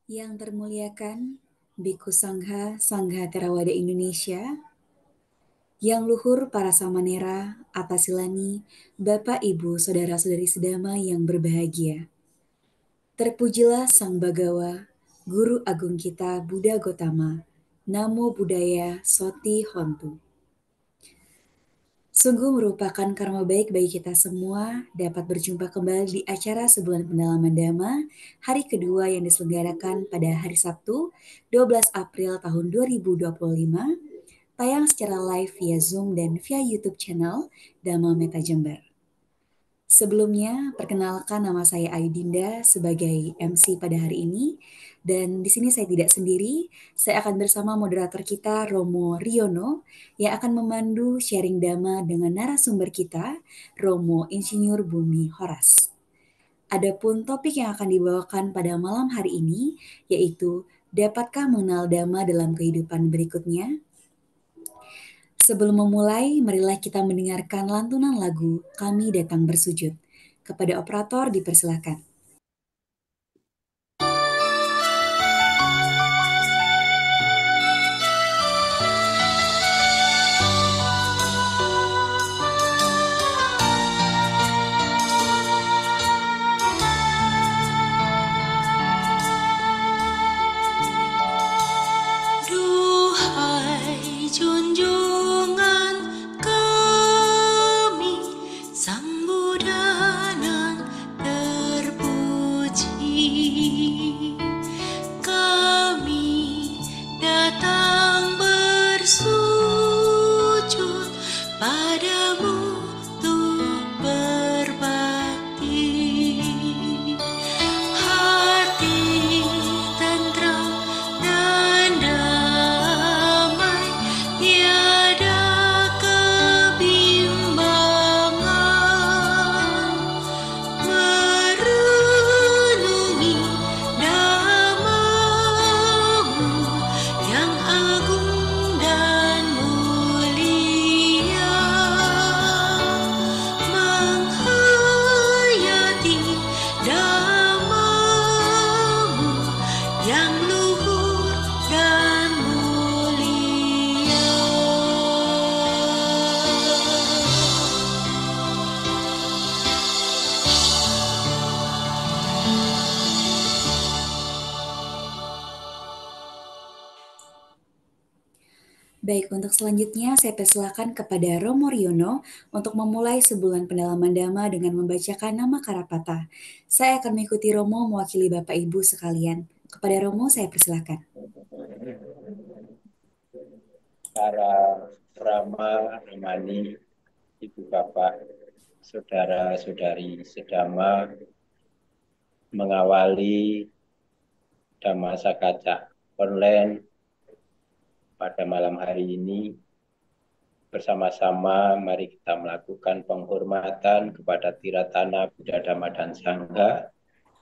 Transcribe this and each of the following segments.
Yang termuliakan, Bhikkhu Sangha, Sangha Theravada Indonesia, yang luhur para samanera, Atasilani, Bapak Ibu, Saudara-saudari sedama yang berbahagia. Terpujilah Sang Bagawa, Guru Agung kita Buddha Gotama, Namo Buddhaya Soti Hontu. Sungguh merupakan karma baik bagi kita semua dapat berjumpa kembali di acara Sebulan Pendalaman Dhamma hari kedua yang diselenggarakan pada hari Sabtu 12 April tahun 2025, tayang secara live via Zoom dan via YouTube channel Dhamma Meta Jember. Sebelumnya, perkenalkan nama saya Aidinda sebagai MC pada hari ini, dan di sini saya tidak sendiri. Saya akan bersama moderator kita Romo Riono yang akan memandu sharing Dhamma dengan narasumber kita Romo Insinyur Bumi Horas. Adapun topik yang akan dibawakan pada malam hari ini yaitu dapatkah mengenal Dhamma dalam kehidupan berikutnya? Sebelum memulai, marilah kita mendengarkan lantunan lagu Kami Datang Bersujud. Kepada operator dipersilakan. Duhai junjungan kami, Sang Buddha nan terpuji, kami datang bersujud padamu untuk berbakti. Hati tentram dan damai, tiada kebimbangan, merenungi Dhamma-Mu yang agung dan mulia, menghayati Dhamma-Mu yang luhur dan mulia. Baik, untuk selanjutnya saya persilakan kepada Romo Riono untuk memulai sebulan pendalaman Dhamma dengan membacakan nama Karapata. Saya akan mengikuti Romo mewakili Bapak Ibu sekalian. Kepada Romo saya persilakan. Para Rama, Ramani, Ibu Bapak, Saudara-saudari sedama mengawali Dhamma Sakaca online pada malam hari ini. Bersama-sama mari kita melakukan penghormatan kepada Tiratana Buddha Dhamma dan Sangha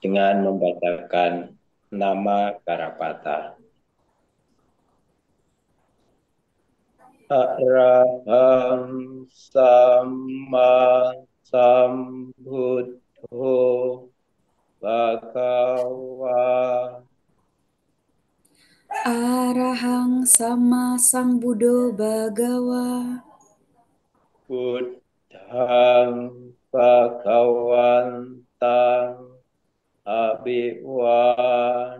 dengan membacakan nama Karapata. Arahang Sama Sambuddho Bhagawa. Arahang Sama Sang Buddho Bhagawa. Buddhang Bhagawantang Abhiwademi.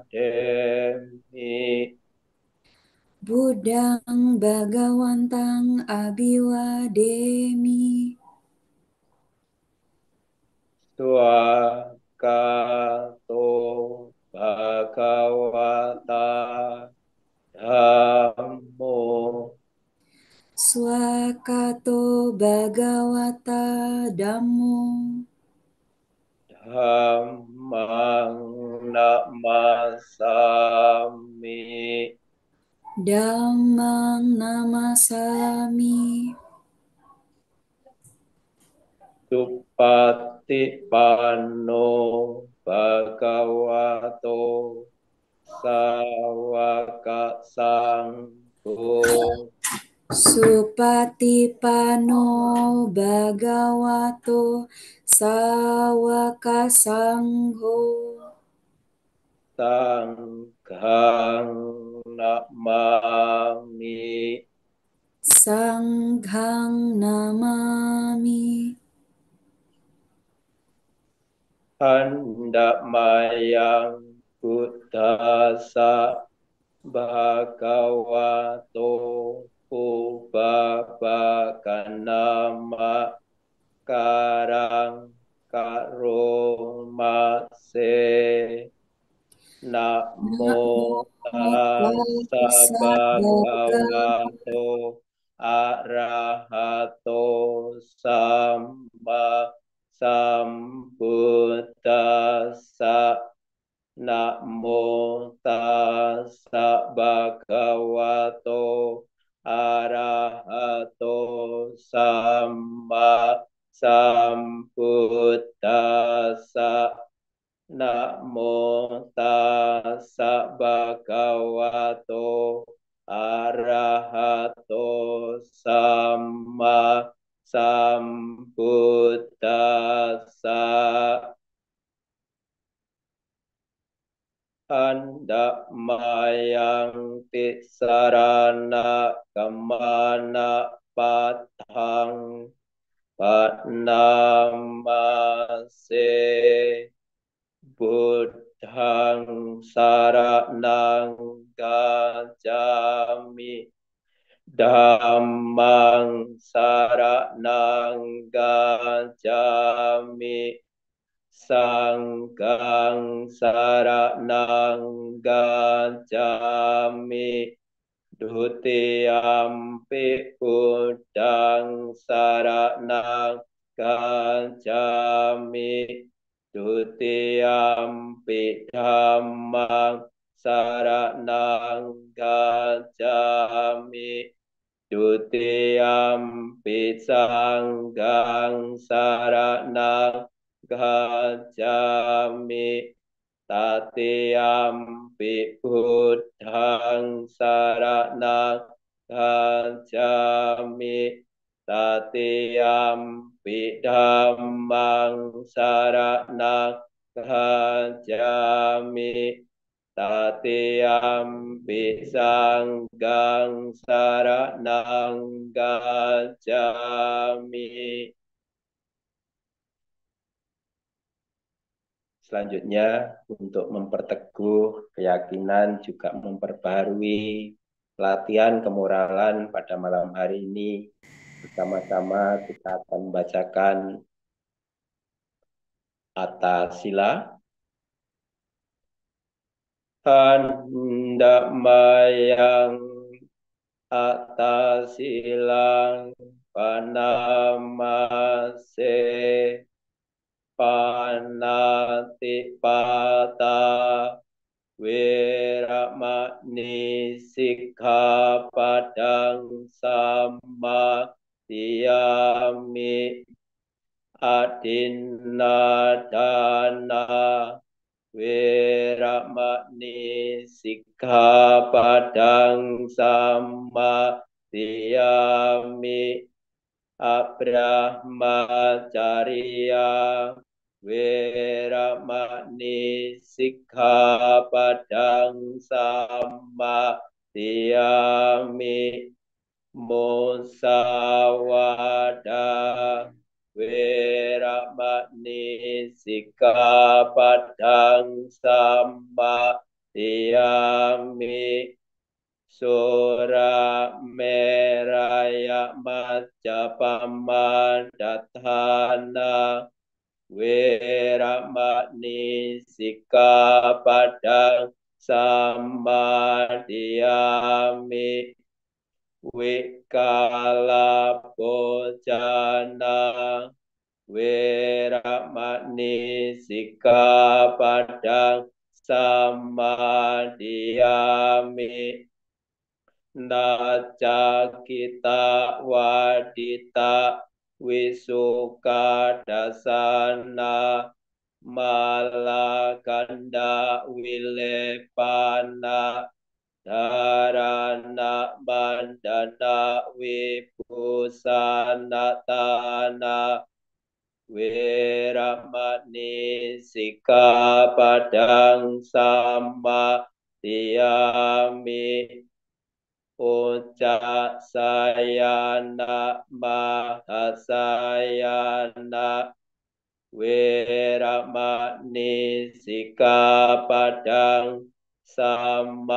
Buddhang Bhagawantang Abhiwademi. Swakato Bhagawata Dhammo. Swakato Bhagawata Dhammo. Dhammang namasami. Dhammang namasami. Supatipanno Bhagavato Sawaka Sangho. Supatipanno Bhagavato Sawaka Sangho. Sangဃang namami. Sanghang namami. Handamayang buddhasa bhagavato upabakanama karang karomase. Namo tassa Tassa bhagavato arahato samma sambuddhassa. Namo tassa bhagavato arahato samma sambuddhassa. Namo tassa bhagavato arahato samma sambuddhassa. Andamayang tisarana kamana patang panamase. Buddhang saranang gacchami. Dhammang saranang gacchami. Sanghang saranang gacchami. Dutiyampi buddhang saranang gacchami. Dutiyampi dhammang saranang gacchami. Dutiyampi sanghang saranang gacchami. Tatiyampi buddhang saranang gacchami. Tatiyampi dhammang saranang gacchami. Tatiyampi sanghang saranang gacchami. Selanjutnya, untuk memperteguh keyakinan juga memperbarui latihan kemoralan pada malam hari ini. Bersama-sama kita akan membacakan Atasila. Handamayang Atasilang panamase. Panatipata Weramani Sikkhapadang Samadhiyami. Adinadana Weramani Sikkhapadang Samadhiyami. Abrahmacharya Weramani Sikkhapadang Samadhiyami. Musawada Weramani Sikkhapadang Samadhiyami. Sura meraya majapama datana Weramani Sikkhapadang Samadhiyami. Wikala bojana Weramani Sikkhapadang Samadhiyami. Naca kita wadita wisuka dasana malakanda wilepana dharana bandana wipusanatana. Weramani Sikkhapadang Samadhiyami. Tiami Ucak sayana mahasayana Wiramani Sikapadang Samadiyami.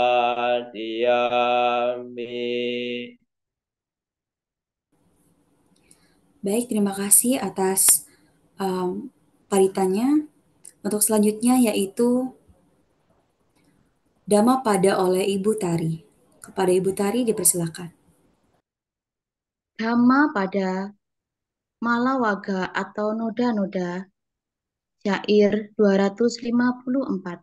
Baik, terima kasih atas paritannya. Untuk selanjutnya yaitu Dhammapada oleh Ibu Tari. Kepada Ibu Tari dipersilakan. Dhammapada Malawaga atau noda-noda, syair 254.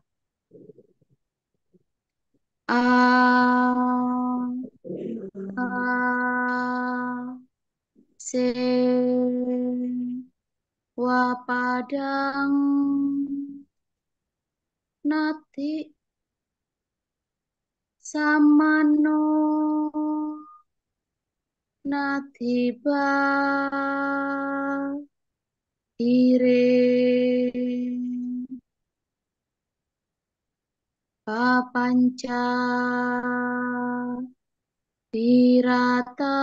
Se wapadang nati samano natiba ire papanca tirata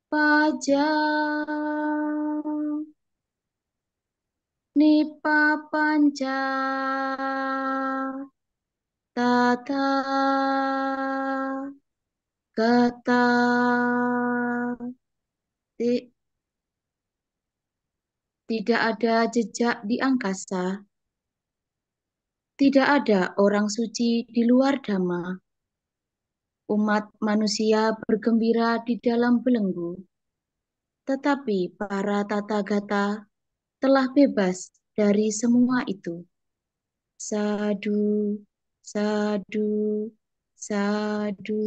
paja nipa panca tata gata tidak ada jejak di angkasa, tidak ada orang suci di luar Dhamma. Umat manusia bergembira di dalam belenggu, tetapi para Tathagata telah bebas dari semua itu. Sadu, sadu, sadu.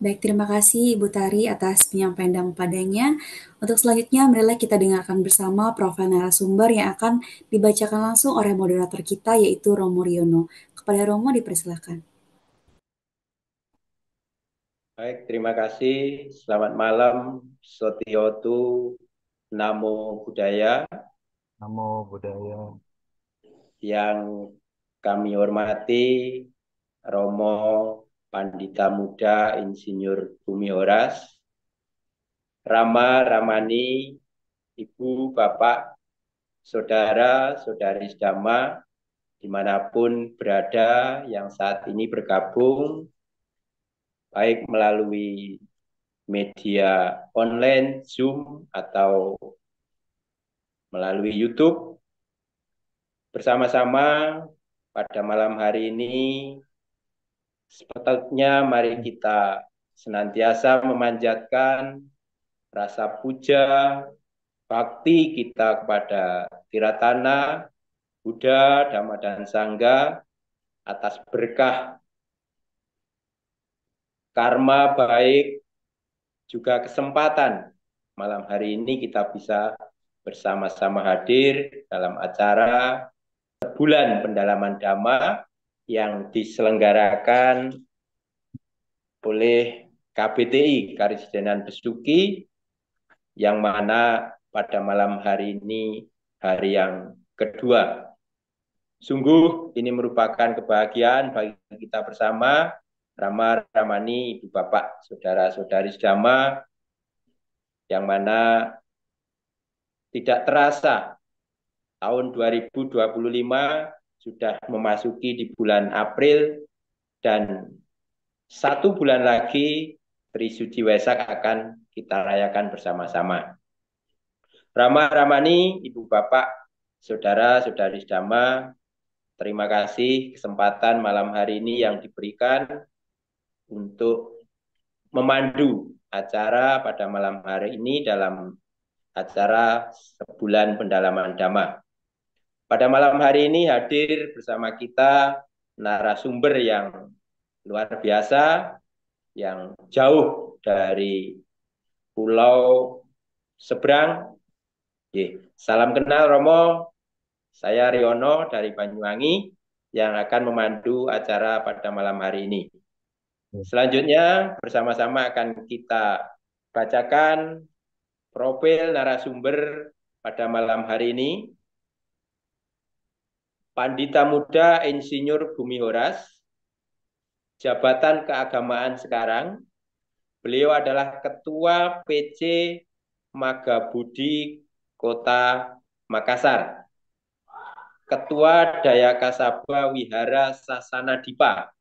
Baik, terima kasih Ibu Tari atas penyampaian Dhammapadanya. Untuk selanjutnya, marilah kita dengarkan bersama profil narasumber yang akan dibacakan langsung oleh moderator kita, yaitu Romo Riono. Kepada Romo dipersilakan. Baik, terima kasih. Selamat malam, Sotiotu, Namo Buddhaya. Namo Buddhaya. Yang kami hormati Romo Pandita Muda Insinyur Bumi Horas, Rama Ramani, Ibu, Bapak, Saudara, Saudari Dhamma, dimanapun berada yang saat ini bergabung, baik melalui media online, Zoom, atau melalui YouTube. Bersama-sama pada malam hari ini, sepatutnya mari kita senantiasa memanjatkan rasa puja, bakti kita kepada Tiratana, Buddha, Dhamma, dan Sangha atas berkah karma baik, juga kesempatan malam hari ini kita bisa bersama-sama hadir dalam acara sebulan pendalaman Dhamma yang diselenggarakan oleh KBTI Karisidenan Besuki, yang mana pada malam hari ini hari yang kedua. Sungguh ini merupakan kebahagiaan bagi kita bersama, Rama Ramani, Ibu Bapak, Saudara-saudari Dhamma, yang mana tidak terasa tahun 2025 sudah memasuki di bulan April, dan 1 bulan lagi Trisuci Wesak akan kita rayakan bersama-sama. Rama Ramani, Ibu Bapak, Saudara-saudari Dhamma, terima kasih kesempatan malam hari ini yang diberikan untuk memandu acara pada malam hari ini dalam acara sebulan pendalaman Dhamma. Pada malam hari ini hadir bersama kita narasumber yang luar biasa, yang jauh dari pulau seberang. Salam kenal Romo, saya Riono dari Banyuwangi yang akan memandu acara pada malam hari ini. Selanjutnya bersama-sama akan kita bacakan profil narasumber pada malam hari ini. Pandita Muda Insinyur Bumi Horas, jabatan keagamaan sekarang, beliau adalah Ketua PC Magabudi Kota Makassar, Ketua Dayakasaba Wihara Sasana Dipa,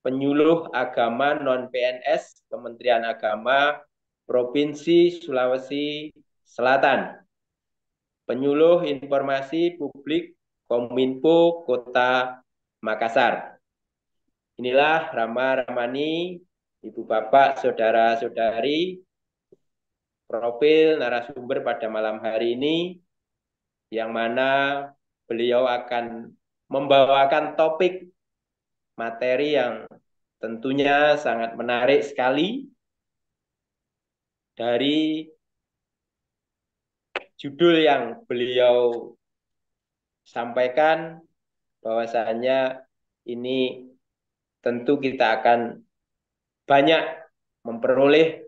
Penyuluh Agama Non-PNS Kementerian Agama Provinsi Sulawesi Selatan, Penyuluh Informasi Publik Kominfo Kota Makassar. Inilah Rama Ramani, Ibu Bapak, Saudara-saudari, profil narasumber pada malam hari ini, yang mana beliau akan membawakan topik materi yang tentunya sangat menarik sekali. Dari judul yang beliau sampaikan, bahwasanya ini tentu kita akan banyak memperoleh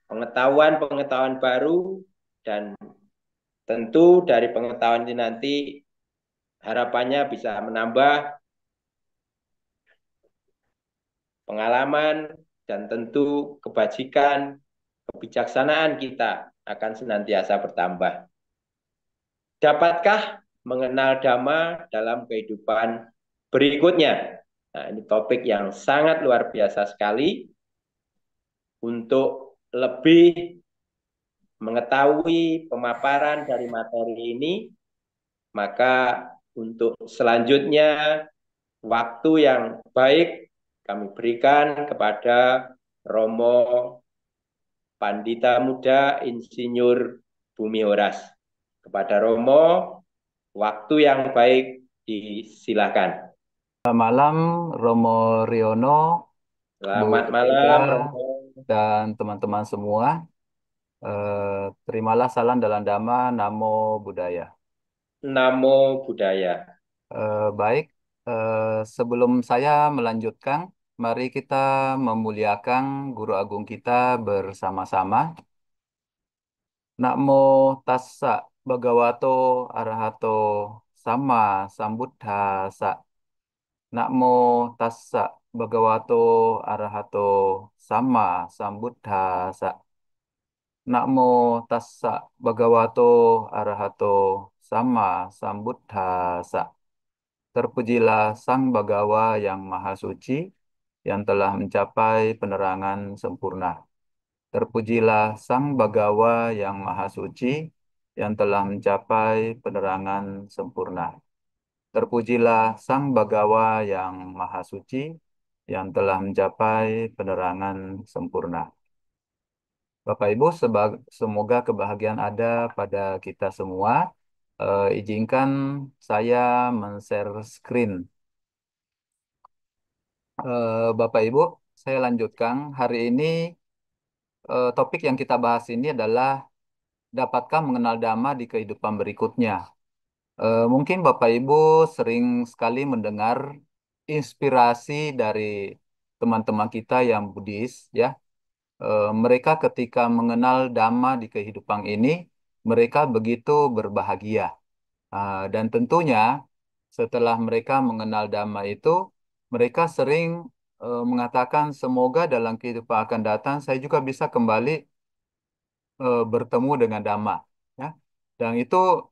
pengetahuan-pengetahuan baru, dan tentu dari pengetahuan ini nanti harapannya bisa menambah pengalaman dan tentu kebajikan, kebijaksanaan kita akan senantiasa bertambah. Dapatkah mengenal Dhamma dalam kehidupan berikutnya? Nah, ini topik yang sangat luar biasa sekali. Untuk lebih mengetahui pemaparan dari materi ini, maka untuk selanjutnya waktu yang baik kami berikan kepada Romo Pandita Muda Insinyur Bumi Horas. Kepada Romo, waktu yang baik disilakan. Malam Romo Riono, Bu Selamat Ega, malam, Romo. dan teman-teman semua. Terimalah salam dalam Dhamma, Namo Buddhaya. Namo Buddhaya. Baik, sebelum saya melanjutkan, mari kita memuliakan Guru Agung kita bersama-sama. Namo Tassa Bhagavato Arahato Sama Sambuddhassa. Namo Tassa Bhagavato Arahato Sama Sambuddhassa. Namo Tassa Bhagavato Arahato Sama Sambuddhassa. Terpujilah Sang Bhagawa yang Maha Suci, yang telah mencapai penerangan sempurna. Terpujilah Sang Bhagawa yang Maha Suci, yang telah mencapai penerangan sempurna. Terpujilah Sang Bhagawa yang Maha Suci, yang telah mencapai penerangan sempurna. Bapak Ibu, semoga kebahagiaan ada pada kita semua. Izinkan saya men-share screen. Bapak Ibu, saya lanjutkan. Hari ini topik yang kita bahas ini adalah dapatkah mengenal Dhamma di kehidupan berikutnya. Mungkin Bapak Ibu sering sekali mendengar inspirasi dari teman-teman kita yang Buddhis, ya. Mereka ketika mengenal Dhamma di kehidupan ini, mereka begitu berbahagia. Dan tentunya setelah mereka mengenal Dhamma itu, mereka sering mengatakan semoga dalam kehidupan akan datang saya juga bisa kembali bertemu dengan Dhamma. Ya. Dan itu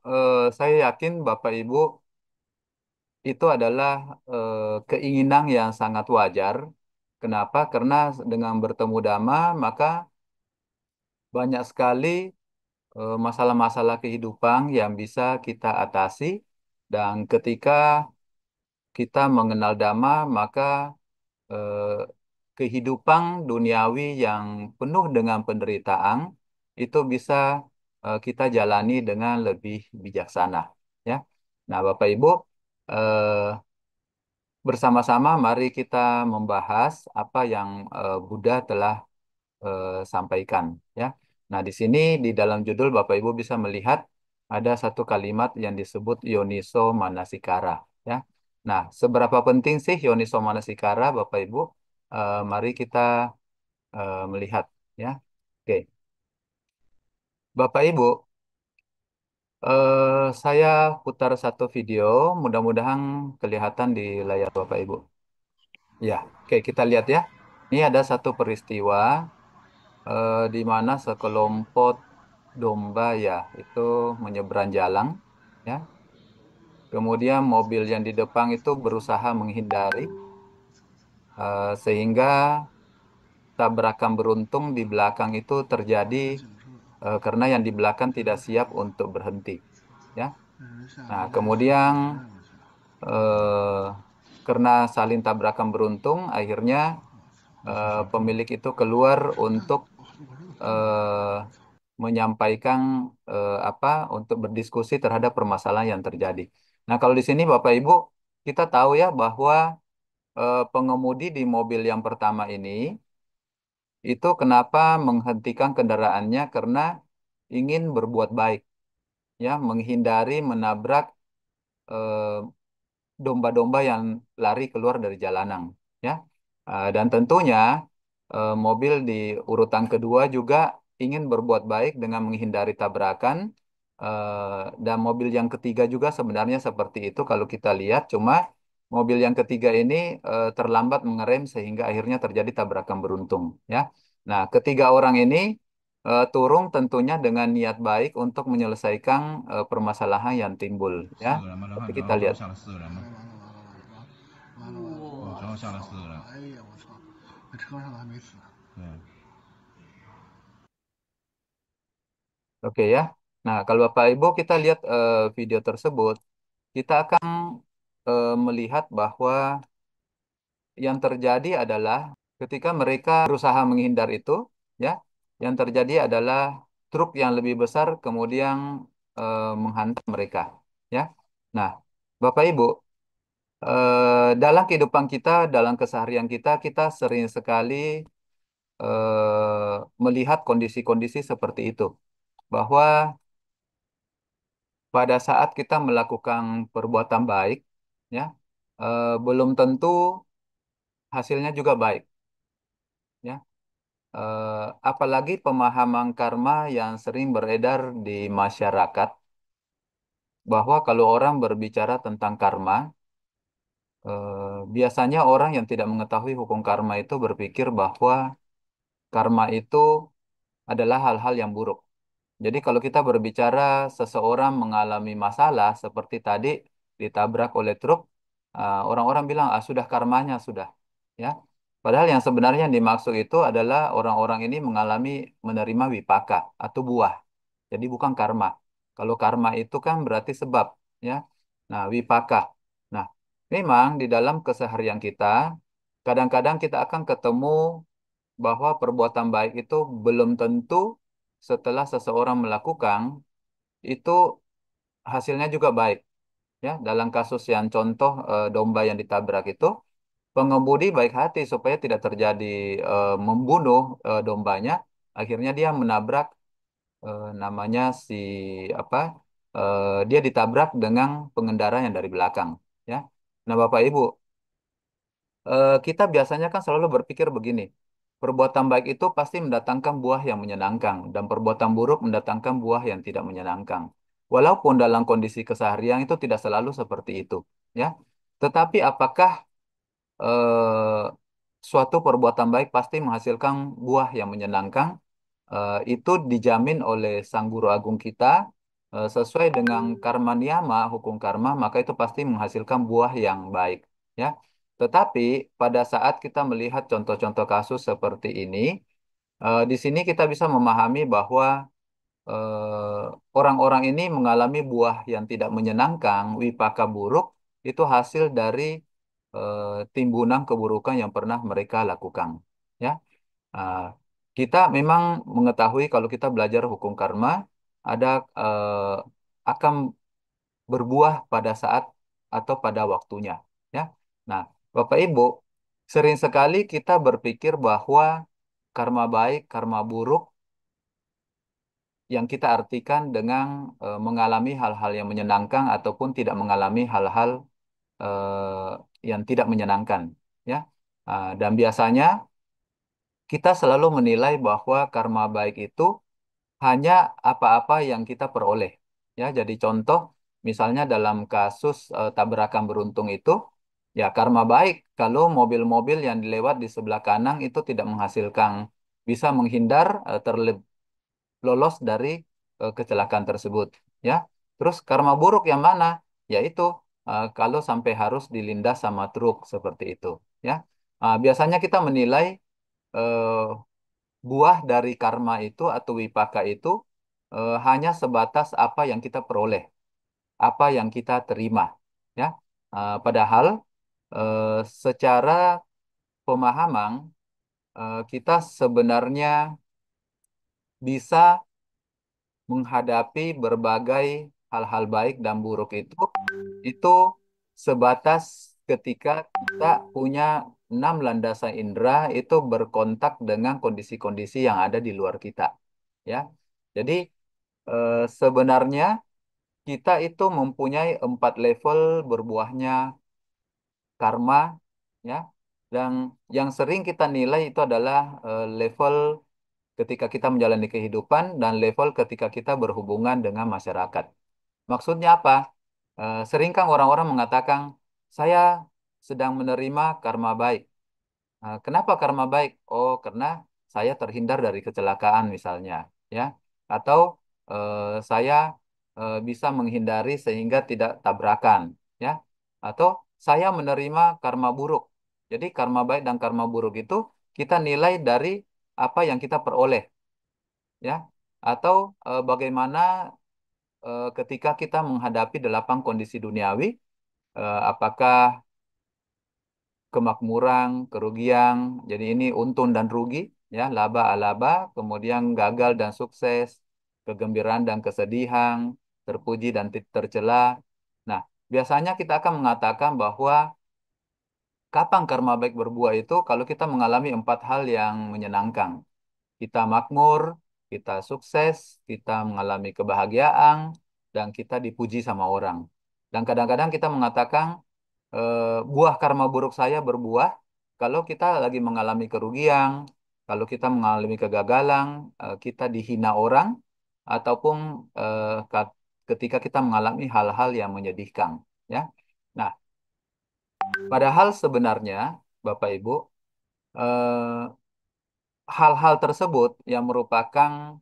saya yakin Bapak Ibu itu adalah keinginan yang sangat wajar. Kenapa? Karena dengan bertemu Dhamma, maka banyak sekali masalah-masalah kehidupan yang bisa kita atasi. Dan ketika kita mengenal Dhamma, maka eh, kehidupan duniawi yang penuh dengan penderitaan itu bisa kita jalani dengan lebih bijaksana. Ya. Nah, Bapak Ibu, eh, bersama-sama mari kita membahas apa yang Buddha telah sampaikan. Ya. Nah, di sini di dalam judul Bapak Ibu bisa melihat ada satu kalimat yang disebut Yoniso Manasikara. Ya. Nah, seberapa penting sih Yoniso Manasikara, Bapak Ibu? Mari kita melihat. Ya. Oke, Bapak Ibu, Saya putar satu video, mudah-mudahan kelihatan di layar Bapak Ibu. Ya, oke kita lihat ya. Ini ada satu peristiwa di mana sekelompok domba ya itu menyeberang jalan, ya. Kemudian mobil yang di depan itu berusaha menghindari, sehingga tabrakan beruntung di belakang itu terjadi karena yang di belakang tidak siap untuk berhenti, ya. Nah, kemudian eh, karena saling tabrakan beruntung, akhirnya pemilik itu keluar untuk eh, menyampaikan apa untuk berdiskusi terhadap permasalahan yang terjadi. Nah, kalau di sini Bapak Ibu kita tahu ya bahwa pengemudi di mobil yang pertama ini itu kenapa menghentikan kendaraannya karena ingin berbuat baik, ya, menghindari menabrak eh, domba-domba yang lari keluar dari jalanan, ya. Dan tentunya mobil di urutan kedua juga ingin berbuat baik dengan menghindari tabrakan. Dan mobil yang ketiga juga sebenarnya seperti itu kalau kita lihat, cuma mobil yang ketiga ini terlambat mengerem sehingga akhirnya terjadi tabrakan beruntung, ya. Nah, ketiga orang ini turun tentunya dengan niat baik untuk menyelesaikan permasalahan yang timbul, ya. 4个人吗？然后 Tapi 你知道 kita 最后 lihat. 下了4个人吗？最后下了4个人。哎呀，我操！那车上的还没死呢。对，Oke ya. Nah, kalau Bapak Ibu kita lihat video tersebut, kita akan melihat bahwa yang terjadi adalah ketika mereka berusaha menghindar itu, ya, yang terjadi adalah truk yang lebih besar kemudian menghantam mereka, ya. Nah, Bapak Ibu, dalam kehidupan kita, dalam keseharian kita, kita sering sekali melihat kondisi-kondisi seperti itu, bahwa pada saat kita melakukan perbuatan baik, ya, belum tentu hasilnya juga baik, ya. Apalagi pemahaman karma yang sering beredar di masyarakat, bahwa kalau orang berbicara tentang karma, biasanya orang yang tidak mengetahui hukum karma itu berpikir bahwa karma itu adalah hal-hal yang buruk. Jadi kalau kita berbicara seseorang mengalami masalah seperti tadi ditabrak oleh truk, orang-orang bilang ah sudah karmanya sudah, ya. Padahal yang sebenarnya yang dimaksud itu adalah orang-orang ini mengalami menerima wipaka atau buah. Jadi bukan karma. Kalau karma itu kan berarti sebab, ya. Nah, wipaka. Nah, memang di dalam keseharian kita kadang-kadang kita akan ketemu bahwa perbuatan baik itu belum tentu setelah seseorang melakukan itu hasilnya juga baik, ya. Dalam kasus yang contoh domba yang ditabrak itu, pengemudi baik hati supaya tidak terjadi membunuh dombanya, akhirnya dia menabrak namanya si apa dia ditabrak dengan pengendara yang dari belakang, ya. Nah, Bapak Ibu, kita biasanya kan selalu berpikir begini, perbuatan baik itu pasti mendatangkan buah yang menyenangkan, dan perbuatan buruk mendatangkan buah yang tidak menyenangkan. Walaupun dalam kondisi keseharian itu tidak selalu seperti itu, ya. Tetapi apakah eh, suatu perbuatan baik pasti menghasilkan buah yang menyenangkan? Itu dijamin oleh Sang Guru Agung kita sesuai dengan karma niyama, hukum karma, maka itu pasti menghasilkan buah yang baik, ya. Tetapi pada saat kita melihat contoh-contoh kasus seperti ini, di sini kita bisa memahami bahwa orang-orang ini mengalami buah yang tidak menyenangkan, wipaka buruk, itu hasil dari timbunan keburukan yang pernah mereka lakukan, ya. Ah, kita memang mengetahui kalau kita belajar hukum karma, ada akan berbuah pada saat atau pada waktunya, ya. Nah, Bapak Ibu, sering sekali kita berpikir bahwa karma baik, karma buruk yang kita artikan dengan mengalami hal-hal yang menyenangkan ataupun tidak mengalami hal-hal yang tidak menyenangkan, ya. Dan biasanya kita selalu menilai bahwa karma baik itu hanya apa-apa yang kita peroleh. Ya, jadi contoh misalnya dalam kasus tabrakan beruntung itu, ya karma baik kalau mobil-mobil yang dilewat di sebelah kanan itu tidak menghasilkan, bisa menghindar, lolos dari kecelakaan tersebut. Ya, terus karma buruk yang mana? Yaitu kalau sampai harus dilindas sama truk seperti itu. Ya, biasanya kita menilai eh, buah dari karma itu atau wipaka itu hanya sebatas apa yang kita peroleh, apa yang kita terima, ya. Padahal secara pemahaman kita sebenarnya bisa menghadapi berbagai hal-hal baik dan buruk itu sebatas ketika kita punya enam landasan indera itu berkontak dengan kondisi-kondisi yang ada di luar kita, ya. Jadi sebenarnya kita itu mempunyai empat level berbuahnya karma, ya. Dan yang sering kita nilai itu adalah level ketika kita menjalani kehidupan dan level ketika kita berhubungan dengan masyarakat. Maksudnya apa? Sering kan orang-orang mengatakan, saya sedang menerima karma baik. Kenapa karma baik? Oh, karena saya terhindar dari kecelakaan misalnya, ya. Atau saya bisa menghindari sehingga tidak tabrakan, ya. Atau saya menerima karma buruk. Jadi karma baik dan karma buruk itu kita nilai dari apa yang kita peroleh, ya. Atau bagaimana ketika kita menghadapi delapan kondisi duniawi, apakah kemakmuran, kerugian. Jadi ini untung dan rugi, ya, laba alaba, kemudian gagal dan sukses, kegembiraan dan kesedihan, terpuji dan tercela. Nah, biasanya kita akan mengatakan bahwa kapan karma baik berbuah itu kalau kita mengalami empat hal yang menyenangkan. Kita makmur, kita sukses, kita mengalami kebahagiaan, dan kita dipuji sama orang. Dan kadang-kadang kita mengatakan buah karma buruk saya berbuah kalau kita lagi mengalami kerugian, kalau kita mengalami kegagalan, kita dihina orang, ataupun ketika kita mengalami hal-hal yang menyedihkan. Ya, nah, padahal sebenarnya Bapak Ibu, eh, hal-hal tersebut yang merupakan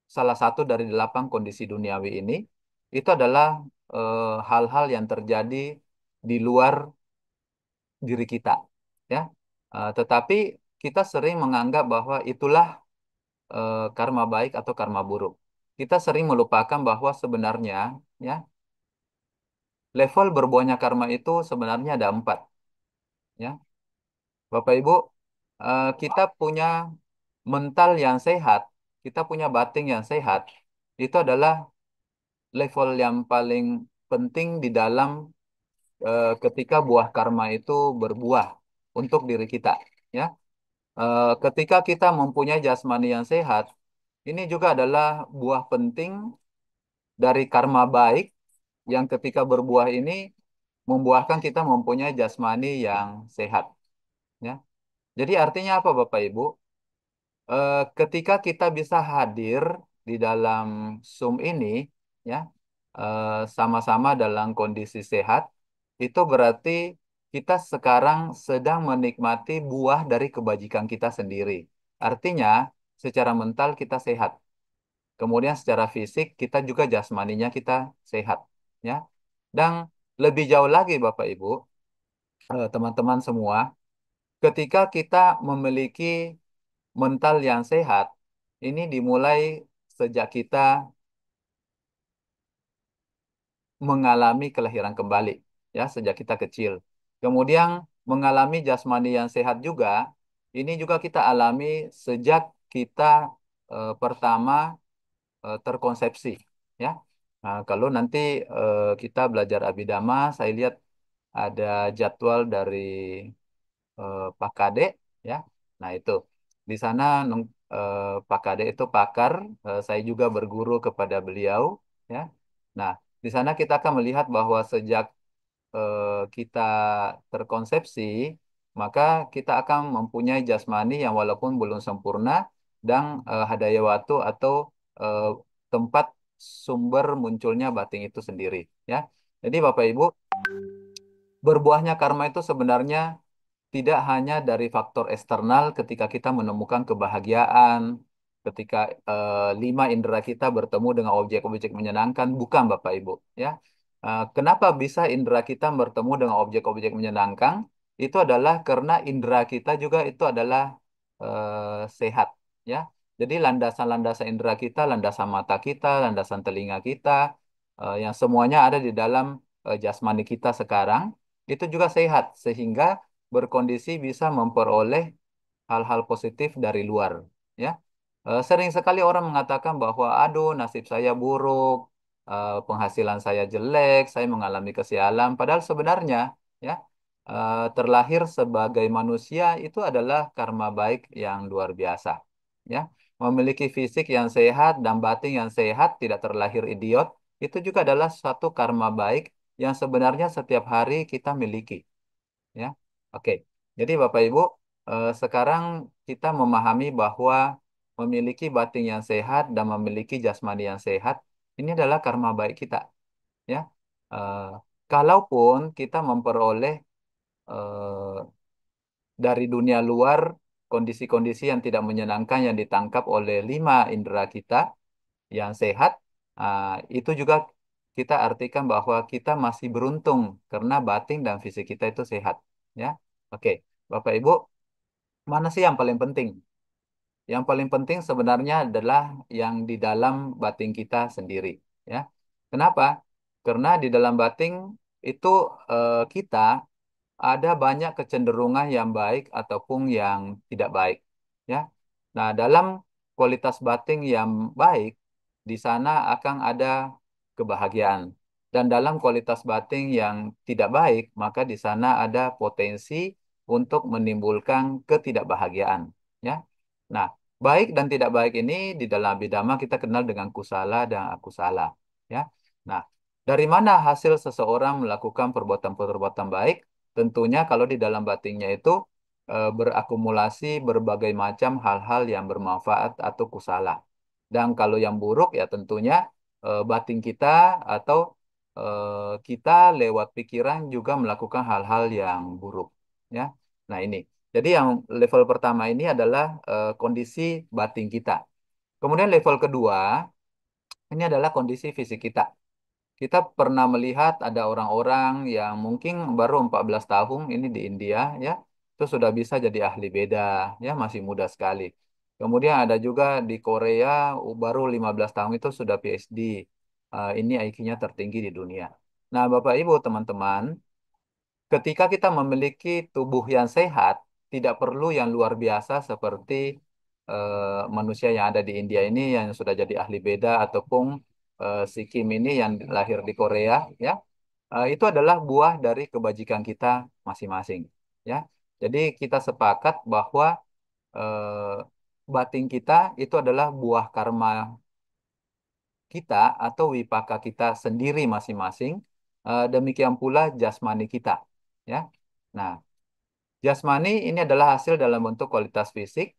salah satu dari delapan kondisi duniawi ini, itu adalah hal-hal yang terjadi di luar diri kita, ya. Tetapi kita sering menganggap bahwa itulah karma baik atau karma buruk. Kita sering melupakan bahwa sebenarnya, ya, level berbuahnya karma itu sebenarnya ada empat, ya. Bapak Ibu, kita punya mental yang sehat, kita punya batin yang sehat, itu adalah level yang paling penting di dalam ketika buah karma itu berbuah untuk diri kita, ya. Ketika kita mempunyai jasmani yang sehat, ini juga adalah buah penting dari karma baik yang ketika berbuah ini membuahkan kita mempunyai jasmani yang sehat. Ya. Jadi artinya apa Bapak Ibu? Ketika kita bisa hadir di dalam Zoom ini, ya, sama-sama dalam kondisi sehat, itu berarti kita sekarang sedang menikmati buah dari kebajikan kita sendiri. Artinya, secara mental kita sehat. Kemudian secara fisik kita juga jasmaninya kita sehat, ya. Dan lebih jauh lagi Bapak Ibu, teman-teman semua, ketika kita memiliki mental yang sehat, ini dimulai sejak kita mengalami kelahiran kembali, ya, sejak kita kecil. Kemudian mengalami jasmani yang sehat juga, ini juga kita alami sejak kita pertama terkonsepsi, ya. Nah, kalau nanti kita belajar abidama, saya lihat ada jadwal dari Pak Kade, ya. Nah, itu di sana Pak Kade itu pakar, saya juga berguru kepada beliau, ya. Nah, di sana kita akan melihat bahwa sejak kita terkonsepsi, maka kita akan mempunyai jasmani yang walaupun belum sempurna dan hadaya waktu atau eh, tempat sumber munculnya batin itu sendiri. Ya, jadi Bapak Ibu, berbuahnya karma itu sebenarnya tidak hanya dari faktor eksternal ketika kita menemukan kebahagiaan, ketika lima indera kita bertemu dengan objek-objek menyenangkan, bukan Bapak Ibu. Ya, kenapa bisa indera kita bertemu dengan objek-objek menyenangkan? Itu adalah karena indera kita juga itu adalah sehat. Ya, jadi landasan-landasan indera kita, landasan mata kita, landasan telinga kita, yang semuanya ada di dalam jasmani kita sekarang, itu juga sehat sehingga berkondisi bisa memperoleh hal-hal positif dari luar. Ya, sering sekali orang mengatakan bahwa, aduh, nasib saya buruk, penghasilan saya jelek, saya mengalami kesialan. Padahal sebenarnya, ya, terlahir sebagai manusia itu adalah karma baik yang luar biasa. Ya, memiliki fisik yang sehat dan batin yang sehat, tidak terlahir idiot, itu juga adalah suatu karma baik yang sebenarnya setiap hari kita miliki. Ya, oke. Jadi Bapak Ibu, sekarang kita memahami bahwa memiliki batin yang sehat dan memiliki jasmani yang sehat ini adalah karma baik kita. Ya, Eh, kalaupun kita memperoleh eh, dari dunia luar kondisi-kondisi yang tidak menyenangkan yang ditangkap oleh lima indera kita yang sehat, itu juga kita artikan bahwa kita masih beruntung karena batin dan fisik kita itu sehat. Ya, oke, Bapak Ibu, mana sih yang paling penting? Yang paling penting sebenarnya adalah yang di dalam batin kita sendiri. Ya, kenapa? Karena di dalam batin itu kita ada banyak kecenderungan yang baik ataupun yang tidak baik. Ya. Nah, dalam kualitas batin yang baik, di sana akan ada kebahagiaan. Dan dalam kualitas batin yang tidak baik, maka di sana ada potensi untuk menimbulkan ketidakbahagiaan. Ya. Nah, baik dan tidak baik ini di dalam Abhidhamma kita kenal dengan kusala dan akusala. Ya. Nah, dari mana hasil seseorang melakukan perbuatan-perbuatan baik? Tentunya kalau di dalam batinnya itu berakumulasi berbagai macam hal-hal yang bermanfaat atau kusala. Dan kalau yang buruk ya tentunya batin kita atau kita lewat pikiran juga melakukan hal-hal yang buruk. Ya. Nah ini. Jadi yang level pertama ini adalah kondisi batin kita. Kemudian level kedua ini adalah kondisi fisik kita. Kita pernah melihat ada orang-orang yang mungkin baru 14 tahun ini di India ya, itu sudah bisa jadi ahli beda ya, masih muda sekali. Kemudian ada juga di Korea baru 15 tahun itu sudah PhD. Ini IQ-nya tertinggi di dunia. Nah, Bapak Ibu, teman-teman, ketika kita memiliki tubuh yang sehat, tidak perlu yang luar biasa seperti manusia yang ada di India ini yang sudah jadi ahli beda ataupun si Kim ini yang lahir di Korea, ya. Itu adalah buah dari kebajikan kita masing-masing, ya. Jadi kita sepakat bahwa batin kita itu adalah buah karma kita atau wipaka kita sendiri masing-masing. Demikian pula jasmani kita, ya. Nah, jasmani ini adalah hasil dalam bentuk kualitas fisik,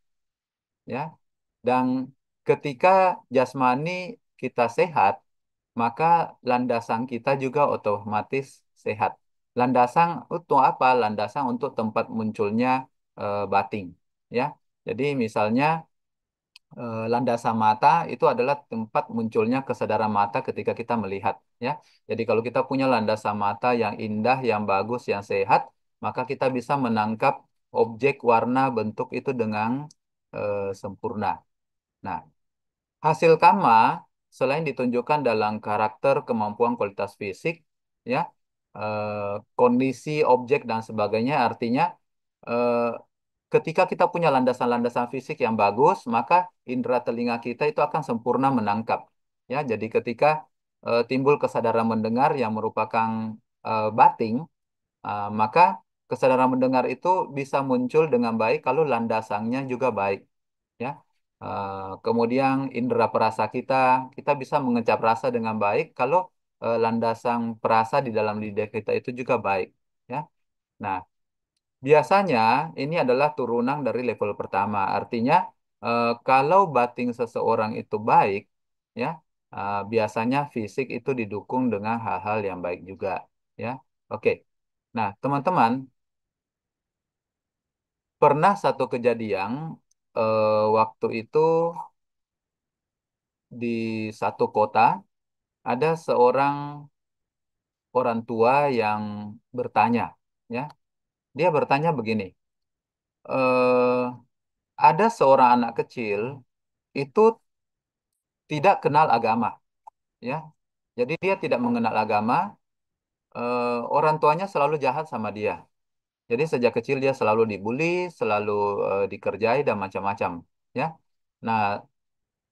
ya. Dan ketika jasmani kita sehat, maka landasan kita juga otomatis sehat. Landasan untuk apa? Landasan untuk tempat munculnya batin, ya. Jadi misalnya landasan mata itu adalah tempat munculnya kesadaran mata ketika kita melihat, ya. Jadi kalau kita punya landasan mata yang indah, yang bagus, yang sehat, maka kita bisa menangkap objek, warna, bentuk itu dengan sempurna. Nah, hasil karma selain ditunjukkan dalam karakter, kemampuan, kualitas fisik, ya, kondisi objek dan sebagainya, artinya eh, ketika kita punya landasan-landasan fisik yang bagus, maka indera telinga kita itu akan sempurna menangkap. Ya, jadi ketika timbul kesadaran mendengar yang merupakan bating, maka kesadaran mendengar itu bisa muncul dengan baik kalau landasannya juga baik. Ya, kemudian indera perasa kita, kita bisa mengecap rasa dengan baik kalau landasan perasa di dalam lidah kita itu juga baik. Ya, nah biasanya ini adalah turunan dari level pertama. Artinya kalau batin seseorang itu baik, ya, Biasanya fisik itu didukung dengan hal-hal yang baik juga, ya. Oke. Nah, teman-teman, pernah satu kejadian waktu itu di satu kota ada seorang orang tua yang bertanya, ya. Dia bertanya begini, eh, ada seorang anak kecil itu tidak kenal agama, ya. Jadi dia tidak mengenal agama, orang tuanya selalu jahat sama dia. Jadi sejak kecil dia selalu dibully, selalu dikerjai dan macam-macam, ya. Nah,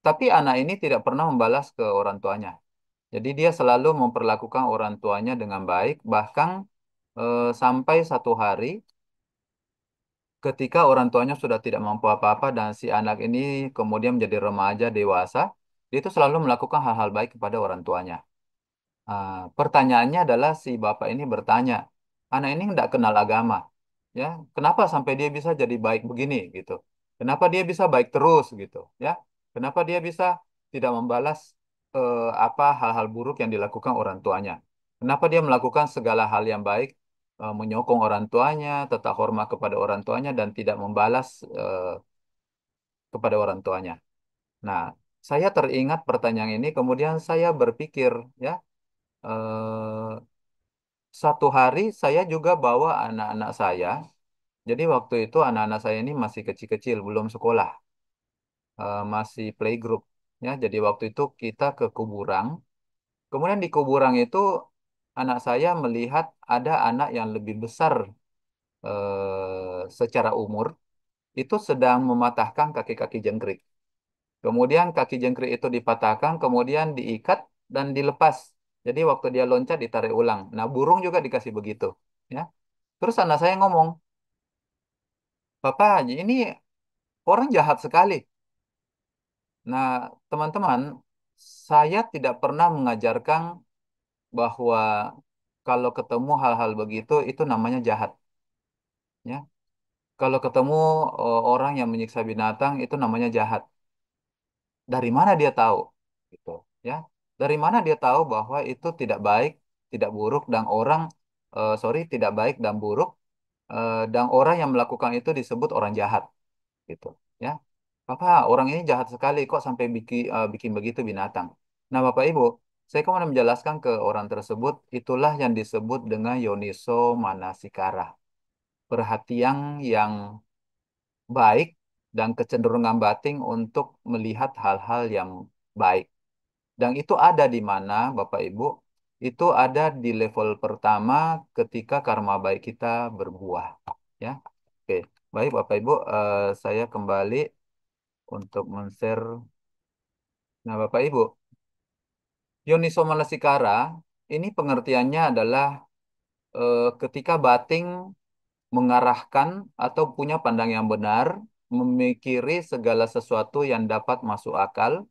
tapi anak ini tidak pernah membalas ke orang tuanya. Jadi dia selalu memperlakukan orang tuanya dengan baik, bahkan sampai satu hari ketika orang tuanya sudah tidak mampu apa-apa dan si anak ini kemudian menjadi remaja dewasa, dia itu selalu melakukan hal-hal baik kepada orang tuanya. Pertanyaannya adalah si bapak ini bertanya, anak ini tidak kenal agama, ya, kenapa sampai dia bisa jadi baik begini gitu? Kenapa dia bisa baik terus gitu, ya? Kenapa dia bisa tidak membalas apa hal-hal buruk yang dilakukan orang tuanya? Kenapa dia melakukan segala hal yang baik, menyokong orang tuanya, tetap hormat kepada orang tuanya dan tidak membalas kepada orang tuanya? Nah, saya teringat pertanyaan ini, kemudian saya berpikir, ya. eh, Satu hari saya juga bawa anak-anak saya. Jadi waktu itu anak-anak saya ini masih kecil-kecil, belum sekolah, masih playgroup. Ya, jadi waktu itu kita ke kuburan. Kemudian di kuburan itu anak saya melihat ada anak yang lebih besar secara umur itu sedang mematahkan kaki-kaki jengkrik. Kemudian kaki jengkrik itu dipatahkan, kemudian diikat dan dilepas. Jadi waktu dia loncat ditarik ulang. Nah, burung juga dikasih begitu. Ya. Terus anak saya ngomong, Papa, ini orang jahat sekali. Nah, teman-teman, saya tidak pernah mengajarkan bahwa kalau ketemu hal-hal begitu, itu namanya jahat. Ya, kalau ketemu orang yang menyiksa binatang, itu namanya jahat. Dari mana dia tahu? Gitu, ya. Dari mana dia tahu bahwa itu tidak baik, tidak buruk, dan orang, sorry, tidak baik dan buruk, dan orang yang melakukan itu disebut orang jahat. Gitu, ya. Papa, orang ini jahat sekali kok sampai bikin begitu binatang. Nah, Bapak Ibu, saya kemudian menjelaskan ke orang tersebut, itulah yang disebut dengan Yoniso Manasikara. Perhatian yang baik dan kecenderungan batin untuk melihat hal-hal yang baik. Dan itu ada di mana, Bapak Ibu? Itu ada di level pertama ketika karma baik kita berbuah. Ya, oke. Baik, Bapak Ibu, saya kembali untuk men-share. Nah, Bapak Ibu, Yoniso Manasikara ini pengertiannya adalah ketika batin mengarahkan atau punya pandang yang benar, memikiri segala sesuatu yang dapat masuk akal,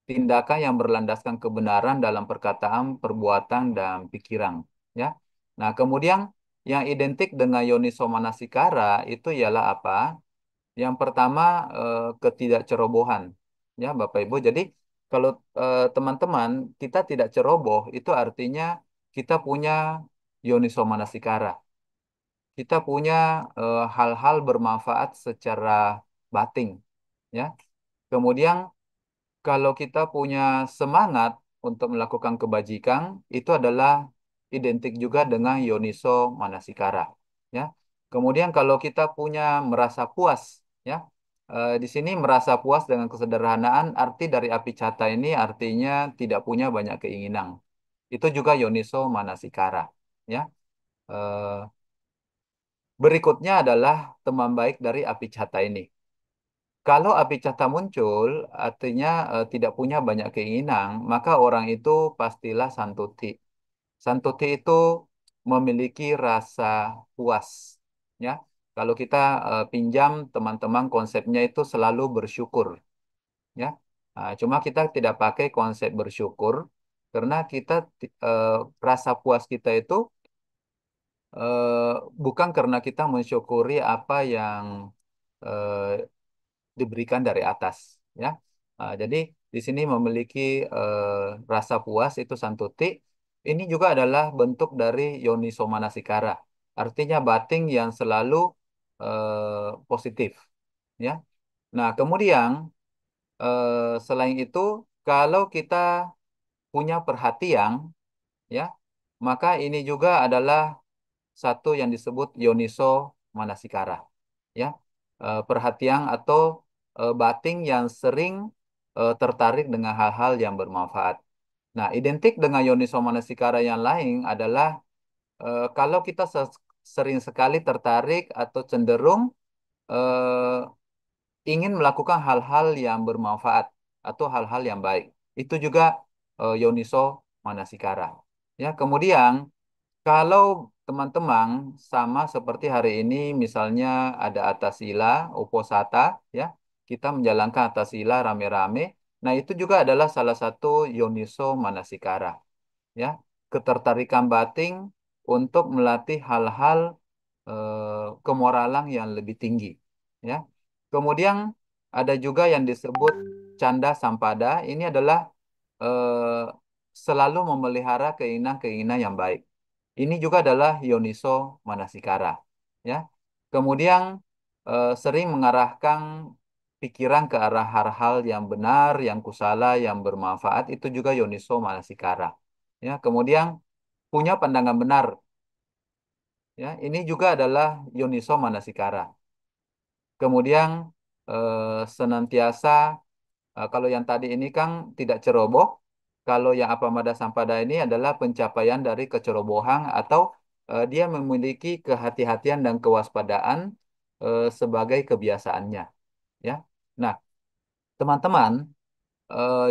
tindakan yang berlandaskan kebenaran dalam perkataan, perbuatan, dan pikiran. Ya. Nah, kemudian yang identik dengan Yoniso Manasikara itu ialah apa? Yang pertama, ketidakcerobohan, ya Bapak Ibu. Jadi kalau teman-teman kita tidak ceroboh, itu artinya kita punya Yoniso Manasikara. Kita punya hal-hal bermanfaat secara batin, ya. Kemudian kalau kita punya semangat untuk melakukan kebajikan, itu adalah identik juga dengan Yoniso Manasikara, ya. Kemudian kalau kita punya merasa puas, ya, di sini merasa puas dengan kesederhanaan, arti dari api cata ini artinya tidak punya banyak keinginan. Itu juga Yoniso Manasikara, ya. Eh, Berikutnya adalah teman baik dari api cata ini. Kalau api cata muncul, artinya tidak punya banyak keinginan, maka orang itu pastilah santuti. Santuti itu memiliki rasa puas, ya. Kalau kita pinjam teman-teman konsepnya itu selalu bersyukur, ya. Cuma kita tidak pakai konsep bersyukur karena kita eh, rasa puas kita itu bukan karena kita mensyukuri apa yang eh, diberikan dari atas, ya. Jadi di sini memiliki rasa puas itu santuti. Ini juga adalah bentuk dari yoniso manasikara. Artinya batin yang selalu positif, ya. Nah, kemudian selain itu, kalau kita punya perhatian, ya, maka ini juga adalah satu yang disebut yoniso manasikara, ya. Perhatian atau batin yang sering tertarik dengan hal-hal yang bermanfaat. Nah, identik dengan yoniso manasikara yang lain adalah kalau kita sering sekali tertarik atau cenderung eh, ingin melakukan hal-hal yang bermanfaat atau hal-hal yang baik. Itu juga yoniso manasikara. Ya, kemudian kalau teman-teman sama seperti hari ini misalnya ada atasila, uposata, ya, kita menjalankan atasila rame-rame. Nah, itu juga adalah salah satu yoniso manasikara, ya. Ketertarikan batin untuk melatih hal-hal kemoralan yang lebih tinggi, ya. Kemudian ada juga yang disebut canda sampada. Ini adalah eh, selalu memelihara keinginan-keinginan yang baik. Ini juga adalah yoniso manasikara, ya. Kemudian sering mengarahkan pikiran ke arah hal-hal yang benar, yang kusala, yang bermanfaat, itu juga yoniso manasikara. Ya, kemudian punya pandangan benar, ya. Ini juga adalah yoniso manasikara. Kemudian senantiasa kalau yang tadi ini kan tidak ceroboh, kalau yang apamada sampada ini adalah pencapaian dari kecerobohan atau dia memiliki kehati-hatian dan kewaspadaan sebagai kebiasaannya, ya. Nah, teman-teman,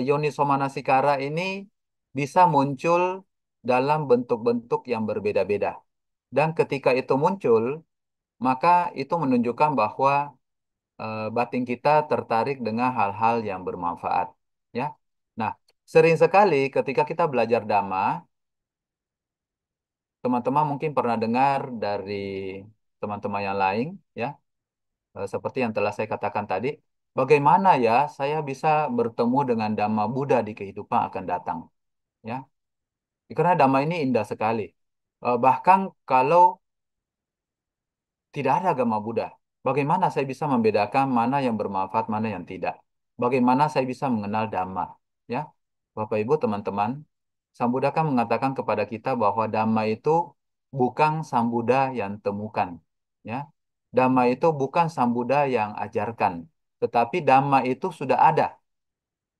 yoniso manasikara ini bisa muncul dalam bentuk-bentuk yang berbeda-beda. Dan ketika itu muncul, maka itu menunjukkan bahwa batin kita tertarik dengan hal-hal yang bermanfaat, ya. Nah, sering sekali ketika kita belajar Dhamma, teman-teman mungkin pernah dengar dari teman-teman yang lain, ya, seperti yang telah saya katakan tadi, bagaimana ya saya bisa bertemu dengan Dhamma Buddha di kehidupan akan datang, ya. Karena Dhamma ini indah sekali. Bahkan kalau tidak ada agama Buddha. Bagaimana saya bisa membedakan mana yang bermanfaat, mana yang tidak? Bagaimana saya bisa mengenal Dhamma? Ya, Bapak Ibu, teman-teman, Sang Buddha kan mengatakan kepada kita bahwa Dhamma itu bukan Sang Buddha yang temukan. Ya, Dhamma itu bukan Sang Buddha yang ajarkan, tetapi Dhamma itu sudah ada.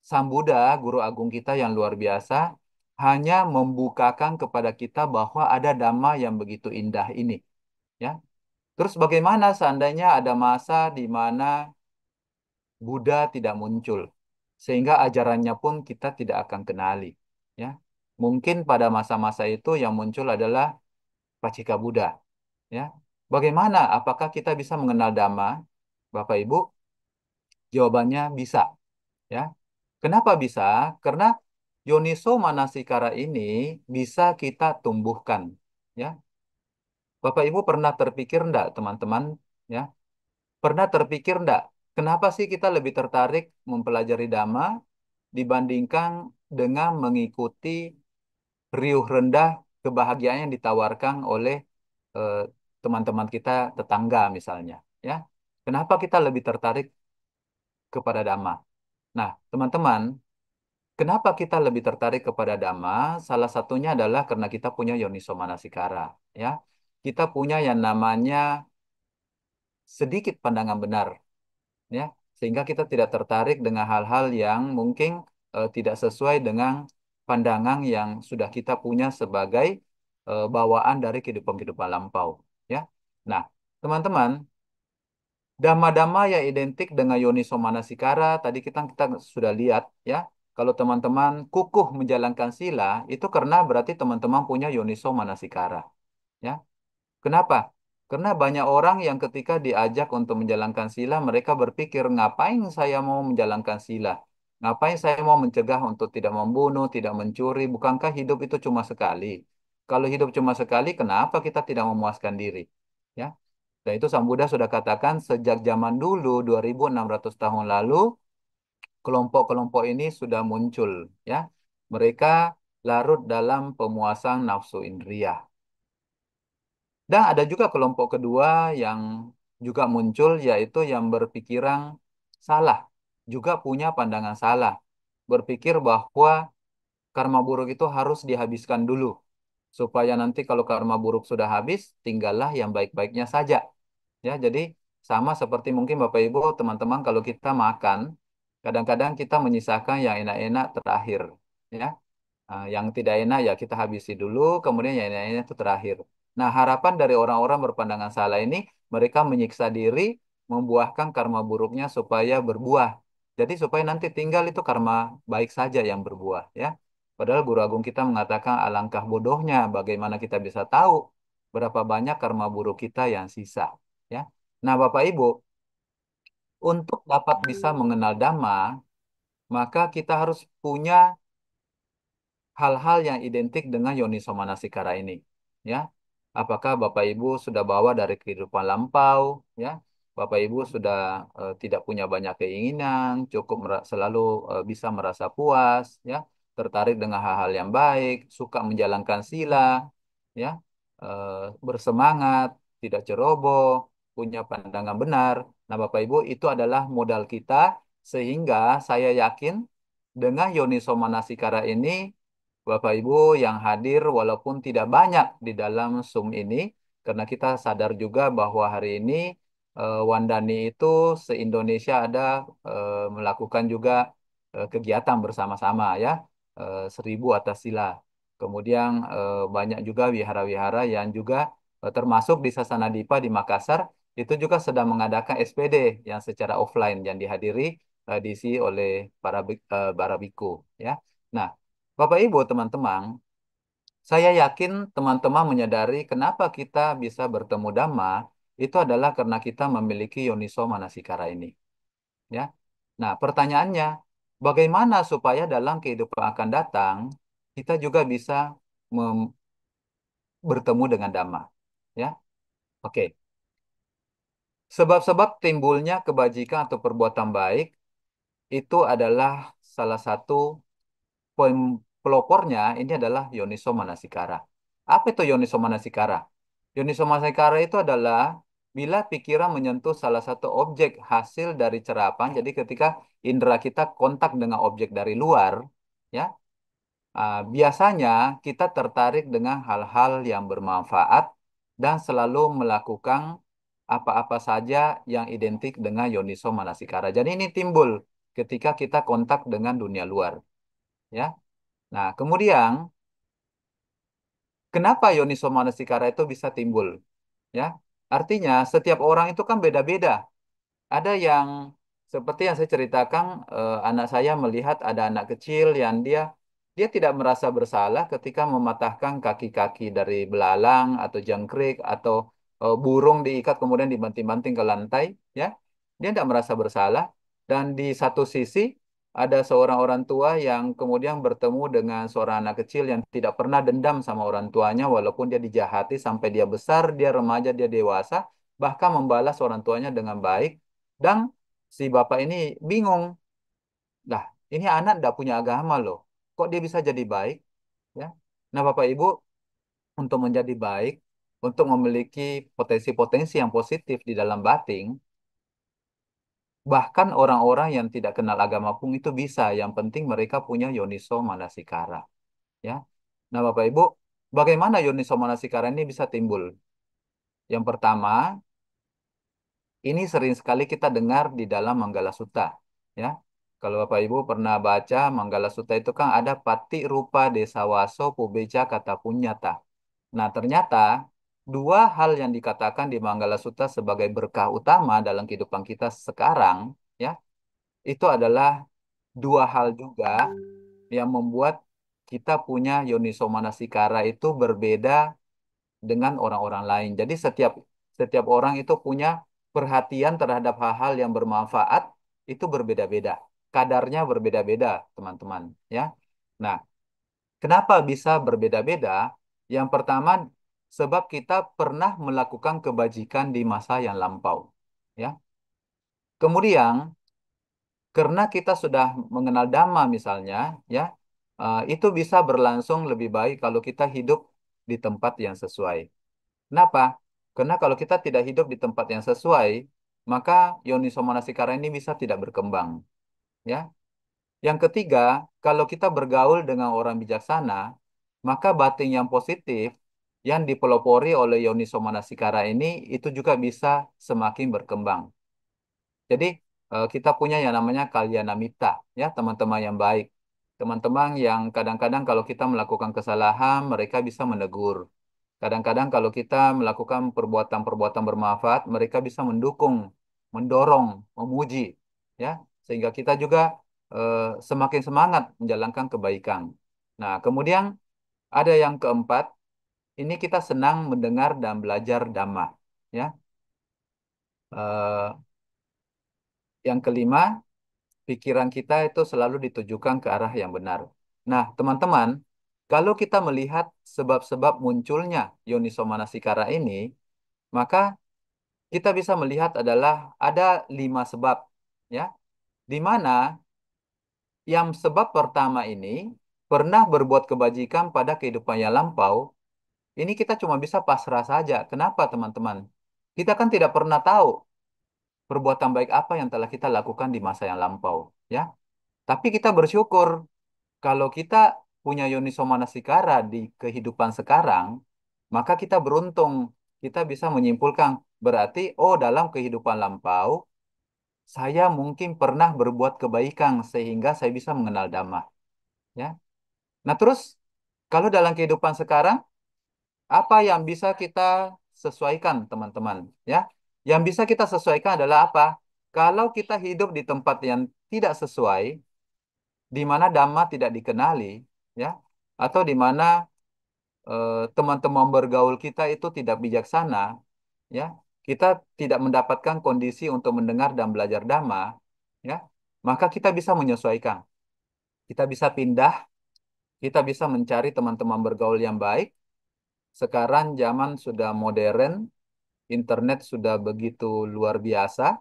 Sang Buddha, Guru Agung kita yang luar biasa, hanya membukakan kepada kita bahwa ada Dhamma yang begitu indah ini. Ya, terus bagaimana seandainya ada masa di mana Buddha tidak muncul, sehingga ajarannya pun kita tidak akan kenali, ya? Mungkin pada masa-masa itu yang muncul adalah Pacika Buddha, ya. Bagaimana? Apakah kita bisa mengenal Dhamma, Bapak Ibu? Jawabannya bisa, ya. Kenapa bisa? Karena Yoniso Manasikara ini bisa kita tumbuhkan, ya. Bapak Ibu pernah terpikir enggak, teman-teman, ya? Pernah terpikir enggak, kenapa sih kita lebih tertarik mempelajari Dhamma dibandingkan dengan mengikuti riuh rendah kebahagiaan yang ditawarkan oleh eh, teman-teman kita tetangga misalnya, ya? Kenapa kita lebih tertarik kepada Dhamma? Nah, teman-teman, kenapa kita lebih tertarik kepada Dhamma? Salah satunya adalah karena kita punya yoniso manasikara, ya. Kita punya yang namanya sedikit pandangan benar, ya, sehingga kita tidak tertarik dengan hal-hal yang mungkin tidak sesuai dengan pandangan yang sudah kita punya sebagai bawaan dari kehidupan-kehidupan lampau, ya. Nah, teman-teman, dhamma-dhamma yang identik dengan yoniso manasikara tadi kita sudah lihat, ya. Kalau teman-teman kukuh menjalankan sila, itu karena berarti teman-teman punya yoniso manasikara, ya. Kenapa? Karena banyak orang yang ketika diajak untuk menjalankan sila, mereka berpikir, ngapain saya mau menjalankan sila? Ngapain saya mau mencegah untuk tidak membunuh, tidak mencuri? Bukankah hidup itu cuma sekali? Kalau hidup cuma sekali, kenapa kita tidak memuaskan diri? Ya, dan itu Sang Buddha sudah katakan sejak zaman dulu, 2600 tahun lalu, kelompok-kelompok ini sudah muncul, ya. Mereka larut dalam pemuasan nafsu indria. Dan ada juga kelompok kedua yang juga muncul, yaitu yang berpikiran salah, juga punya pandangan salah, berpikir bahwa karma buruk itu harus dihabiskan dulu, supaya nanti kalau karma buruk sudah habis, tinggallah yang baik-baiknya saja. Ya, jadi sama seperti mungkin Bapak Ibu, teman-teman, kalau kita makan, kadang-kadang kita menyisakan yang enak-enak terakhir. Ya, yang tidak enak ya kita habisi dulu, kemudian yang enak-enak itu terakhir. Nah, harapan dari orang-orang berpandangan salah ini, mereka menyiksa diri, membuahkan karma buruknya supaya berbuah. Jadi supaya nanti tinggal itu karma baik saja yang berbuah, ya. Padahal Guru Agung kita mengatakan alangkah bodohnya bagaimana kita bisa tahu berapa banyak karma buruk kita yang sisa, ya. Nah, Bapak Ibu, untuk dapat bisa mengenal Dhamma, maka kita harus punya hal-hal yang identik dengan Yoniso Manasikara ini. Ya, apakah Bapak Ibu sudah bawa dari kehidupan lampau? Ya, Bapak Ibu sudah tidak punya banyak keinginan, cukup selalu bisa merasa puas, ya, tertarik dengan hal-hal yang baik, suka menjalankan sila, ya, bersemangat, tidak ceroboh, punya pandangan benar. Nah, Bapak Ibu, itu adalah modal kita, sehingga saya yakin dengan Yoniso Manasikara ini Bapak Ibu yang hadir walaupun tidak banyak di dalam Zoom ini, karena kita sadar juga bahwa hari ini Wandani itu se-Indonesia ada melakukan juga kegiatan bersama-sama, ya, 1000 atas sila. Kemudian banyak juga wihara-wihara yang juga termasuk di Sasana Dipa di Makassar itu juga sedang mengadakan SPD yang secara offline yang dihadiri diisi oleh para biku, ya. Nah, Bapak Ibu, teman-teman, saya yakin teman-teman menyadari kenapa kita bisa bertemu Dhamma, itu adalah karena kita memiliki Yoniso Manasikara ini. Ya. Nah, pertanyaannya, bagaimana supaya dalam kehidupan akan datang, kita juga bisa bertemu dengan Dhamma? Ya. Oke. Sebab-sebab timbulnya kebajikan atau perbuatan baik, itu adalah salah satu poin pelopornya ini adalah Yoniso Manasikara. Apa itu Yoniso Manasikara? Yoniso Manasikara itu adalah bila pikiran menyentuh salah satu objek hasil dari cerapan. Jadi ketika indera kita kontak dengan objek dari luar, ya, biasanya kita tertarik dengan hal-hal yang bermanfaat dan selalu melakukan apa-apa saja yang identik dengan Yoniso Manasikara. Jadi ini timbul ketika kita kontak dengan dunia luar, ya. Nah, kemudian kenapa Yoniso Manasikara itu bisa timbul? Ya, artinya setiap orang itu kan beda-beda. Ada yang seperti yang saya ceritakan, anak saya melihat ada anak kecil yang dia tidak merasa bersalah ketika mematahkan kaki-kaki dari belalang atau jangkrik atau burung diikat kemudian dibanting-banting ke lantai, ya. Dia tidak merasa bersalah. Dan di satu sisi ada seorang orang tua yang kemudian bertemu dengan seorang anak kecil yang tidak pernah dendam sama orang tuanya walaupun dia dijahati sampai dia besar, dia remaja, dia dewasa, bahkan membalas orang tuanya dengan baik. Dan si bapak ini bingung. Lah, ini anak tidak punya agama loh. Kok dia bisa jadi baik? Ya. Nah, Bapak Ibu, untuk menjadi baik, untuk memiliki potensi-potensi yang positif di dalam batin, bahkan orang-orang yang tidak kenal agama pun itu bisa. Yang penting mereka punya Yoniso Manasikara. Ya. Nah, Bapak Ibu, bagaimana Yoniso Manasikara ini bisa timbul? Yang pertama, ini sering sekali kita dengar di dalam Manggala Sutta, ya. Kalau Bapak Ibu pernah baca Manggala Sutta itu kan ada pati rupa desa waso pubeja kata punyata. Nah, ternyata dua hal yang dikatakan di Manggala Sutta sebagai berkah utama dalam kehidupan kita sekarang, ya, itu adalah dua hal juga yang membuat kita punya Yoniso Manasikara itu berbeda dengan orang-orang lain. Jadi setiap setiap orang itu punya perhatian terhadap hal-hal yang bermanfaat itu berbeda-beda. Kadarnya berbeda-beda, teman-teman, ya. Nah, kenapa bisa berbeda-beda? Yang pertama, sebab kita pernah melakukan kebajikan di masa yang lampau, ya. Kemudian, karena kita sudah mengenal Dhamma misalnya, ya, itu bisa berlangsung lebih baik kalau kita hidup di tempat yang sesuai. Kenapa? Karena kalau kita tidak hidup di tempat yang sesuai, maka Yoniso Manasikara ini bisa tidak berkembang. Ya. Yang ketiga, kalau kita bergaul dengan orang bijaksana, maka batin yang positif yang dipelopori oleh Yoniso Manasikara ini itu juga bisa semakin berkembang. Jadi kita punya yang namanya kalyanamita, ya teman-teman yang baik. Teman-teman yang kadang-kadang kalau kita melakukan kesalahan, mereka bisa menegur. Kadang-kadang kalau kita melakukan perbuatan-perbuatan bermanfaat, mereka bisa mendukung, mendorong, memuji, ya, sehingga kita juga semakin semangat menjalankan kebaikan. Nah, kemudian ada yang keempat, ini kita senang mendengar dan belajar Dhamma, ya. Eh, yang kelima, pikiran kita itu selalu ditujukan ke arah yang benar. Nah, teman-teman, kalau kita melihat sebab-sebab munculnya Yoniso Manasikara ini, maka kita bisa melihat adalah ada 5 sebab, ya, di mana yang sebab pertama ini pernah berbuat kebajikan pada kehidupan yang lampau, ini kita cuma bisa pasrah saja. Kenapa, teman-teman? Kita kan tidak pernah tahu perbuatan baik apa yang telah kita lakukan di masa yang lampau, ya. Tapi kita bersyukur kalau kita punya Yoniso Manasikara di kehidupan sekarang, maka kita beruntung. Kita bisa menyimpulkan, berarti, oh dalam kehidupan lampau, saya mungkin pernah berbuat kebaikan sehingga saya bisa mengenal Dhamma. Ya. Nah terus, kalau dalam kehidupan sekarang, apa yang bisa kita sesuaikan, teman-teman? Ya, yang bisa kita sesuaikan adalah apa? Kalau kita hidup di tempat yang tidak sesuai, di mana Dhamma tidak dikenali, ya, atau di mana teman-teman bergaul kita itu tidak bijaksana, ya, kita tidak mendapatkan kondisi untuk mendengar dan belajar Dhamma, ya, maka kita bisa menyesuaikan. Kita bisa pindah, kita bisa mencari teman-teman bergaul yang baik. Sekarang zaman sudah modern, internet sudah begitu luar biasa.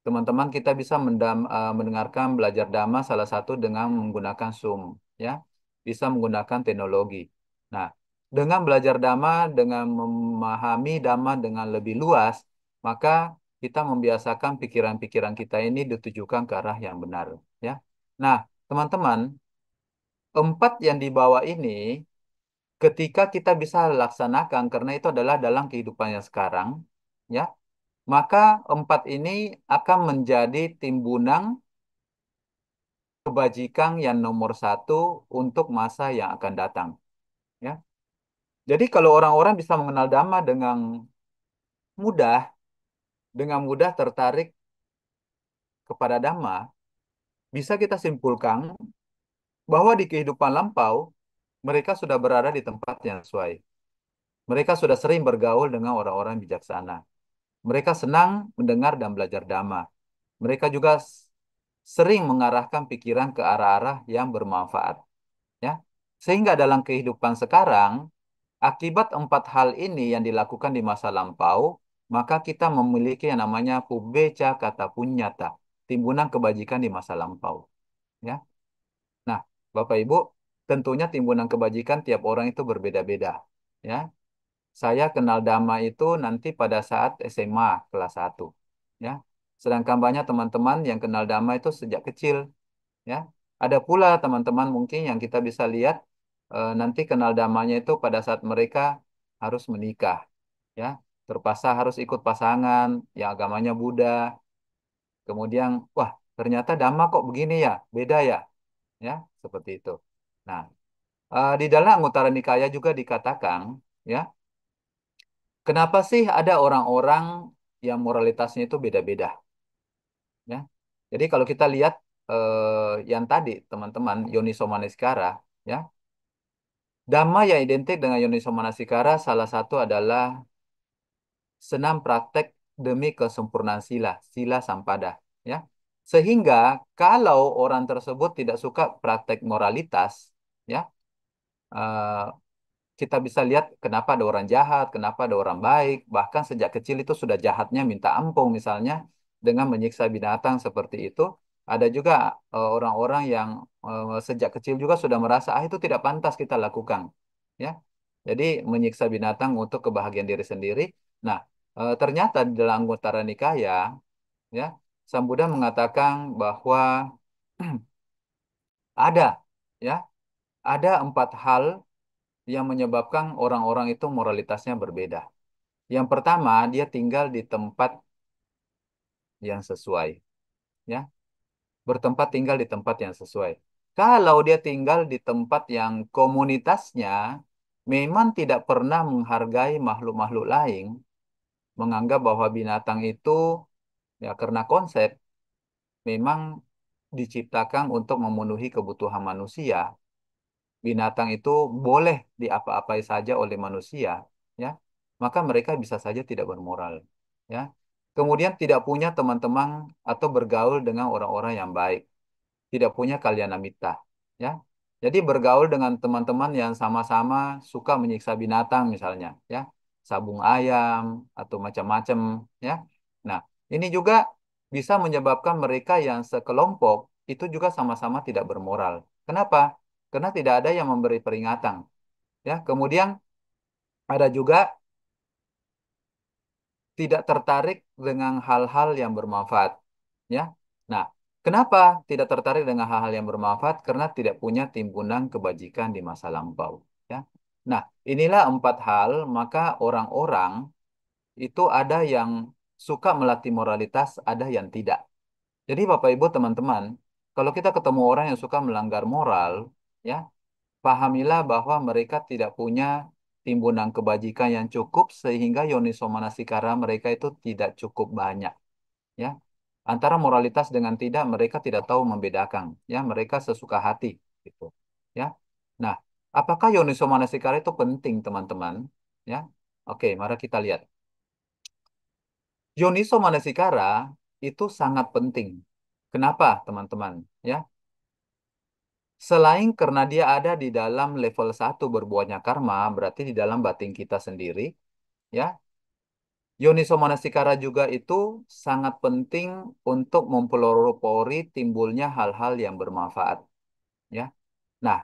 Teman-teman kita bisa mendengarkan belajar Dhamma salah satu dengan menggunakan Zoom, ya. Bisa menggunakan teknologi. Nah, dengan belajar Dhamma, dengan memahami Dhamma dengan lebih luas, maka kita membiasakan pikiran-pikiran kita ini ditujukan ke arah yang benar, ya. Nah, teman-teman, 4 yang dibawa ini ketika kita bisa laksanakan karena itu adalah dalam kehidupan yang sekarang, ya, maka 4 ini akan menjadi timbunan kebajikan yang nomor satu untuk masa yang akan datang. Ya. Jadi kalau orang-orang bisa mengenal Dhamma mudah, dengan mudah tertarik kepada Dhamma, bisa kita simpulkan bahwa di kehidupan lampau, mereka sudah berada di tempat yang sesuai. Mereka sudah sering bergaul dengan orang-orang bijaksana. Mereka senang mendengar dan belajar Dhamma. Mereka juga sering mengarahkan pikiran ke arah-arah yang bermanfaat. Ya. Sehingga dalam kehidupan sekarang, akibat 4 hal ini yang dilakukan di masa lampau, maka kita memiliki yang namanya pubeca kata punyata, timbunan kebajikan di masa lampau. Ya. Nah, Bapak Ibu, tentunya timbunan kebajikan tiap orang itu berbeda-beda. Ya. Saya kenal Dhamma itu nanti pada saat SMA kelas 1. Ya. Sedangkan banyak teman-teman yang kenal Dhamma itu sejak kecil. Ya. Ada pula teman-teman mungkin yang kita bisa lihat nanti kenal damanya itu pada saat mereka harus menikah, ya, terpaksa harus ikut pasangan yang agamanya Buddha. Kemudian, wah ternyata Dhamma kok begini ya, beda ya, ya seperti itu. Nah, di dalam Anguttara Nikaya juga dikatakan, ya, kenapa sih ada orang-orang yang moralitasnya itu beda-beda, ya. Jadi kalau kita lihat yang tadi teman-teman Yoniso Manasikara, ya. Dhamma yang identik dengan Yoniso Manasikara salah satu adalah senam praktek demi kesempurnaan sila, sila sampada, ya. Sehingga kalau orang tersebut tidak suka praktek moralitas, ya, eh, kita bisa lihat kenapa ada orang jahat, kenapa ada orang baik, bahkan sejak kecil itu sudah jahatnya minta ampun misalnya dengan menyiksa binatang seperti itu. Ada juga orang-orang yang sejak kecil juga sudah merasa itu tidak pantas kita lakukan, ya. Jadi menyiksa binatang untuk kebahagiaan diri sendiri. Nah, ternyata di dalam Anggota Nikaya, ya, Sang Buddha mengatakan bahwa ada, ya, ada 4 hal yang menyebabkan orang-orang itu moralitasnya berbeda. Yang pertama, dia tinggal di tempat yang sesuai, ya, bertempat tinggal di tempat yang sesuai. Kalau dia tinggal di tempat yang komunitasnya memang tidak pernah menghargai makhluk-makhluk lain, menganggap bahwa binatang itu ya karena konsep memang diciptakan untuk memenuhi kebutuhan manusia, binatang itu boleh diapa-apai saja oleh manusia, ya, maka mereka bisa saja tidak bermoral, ya. Kemudian tidak punya teman-teman atau bergaul dengan orang-orang yang baik, tidak punya kalyanamitta, ya. Jadi bergaul dengan teman-teman yang sama-sama suka menyiksa binatang misalnya, ya, sabung ayam atau macam-macam, ya. Nah, ini juga bisa menyebabkan mereka yang sekelompok itu juga sama-sama tidak bermoral. Kenapa? Karena tidak ada yang memberi peringatan, ya. Kemudian ada juga tidak tertarik dengan hal-hal yang bermanfaat, ya. Nah, kenapa tidak tertarik dengan hal-hal yang bermanfaat? Karena tidak punya timbunan kebajikan di masa lampau, ya. Nah, inilah 4 hal, maka orang-orang itu ada yang suka melatih moralitas, ada yang tidak. Jadi Bapak Ibu teman-teman, kalau kita ketemu orang yang suka melanggar moral, ya, pahamilah bahwa mereka tidak punya timbunan kebajikan yang cukup sehingga yoniso manasikara mereka itu tidak cukup banyak, ya. Antara moralitas dengan tidak mereka tidak tahu membedakan, ya, mereka sesuka hati gitu, ya. Nah, apakah yoniso manasikara itu penting teman-teman, ya? Oke, mari kita lihat. Yoniso manasikara itu sangat penting. Kenapa, teman-teman? Ya, selain karena dia ada di dalam level 1 berbuahnya karma, berarti di dalam batin kita sendiri, ya. Yoniso manasikara juga itu sangat penting untuk mempelopori timbulnya hal-hal yang bermanfaat, ya. Nah,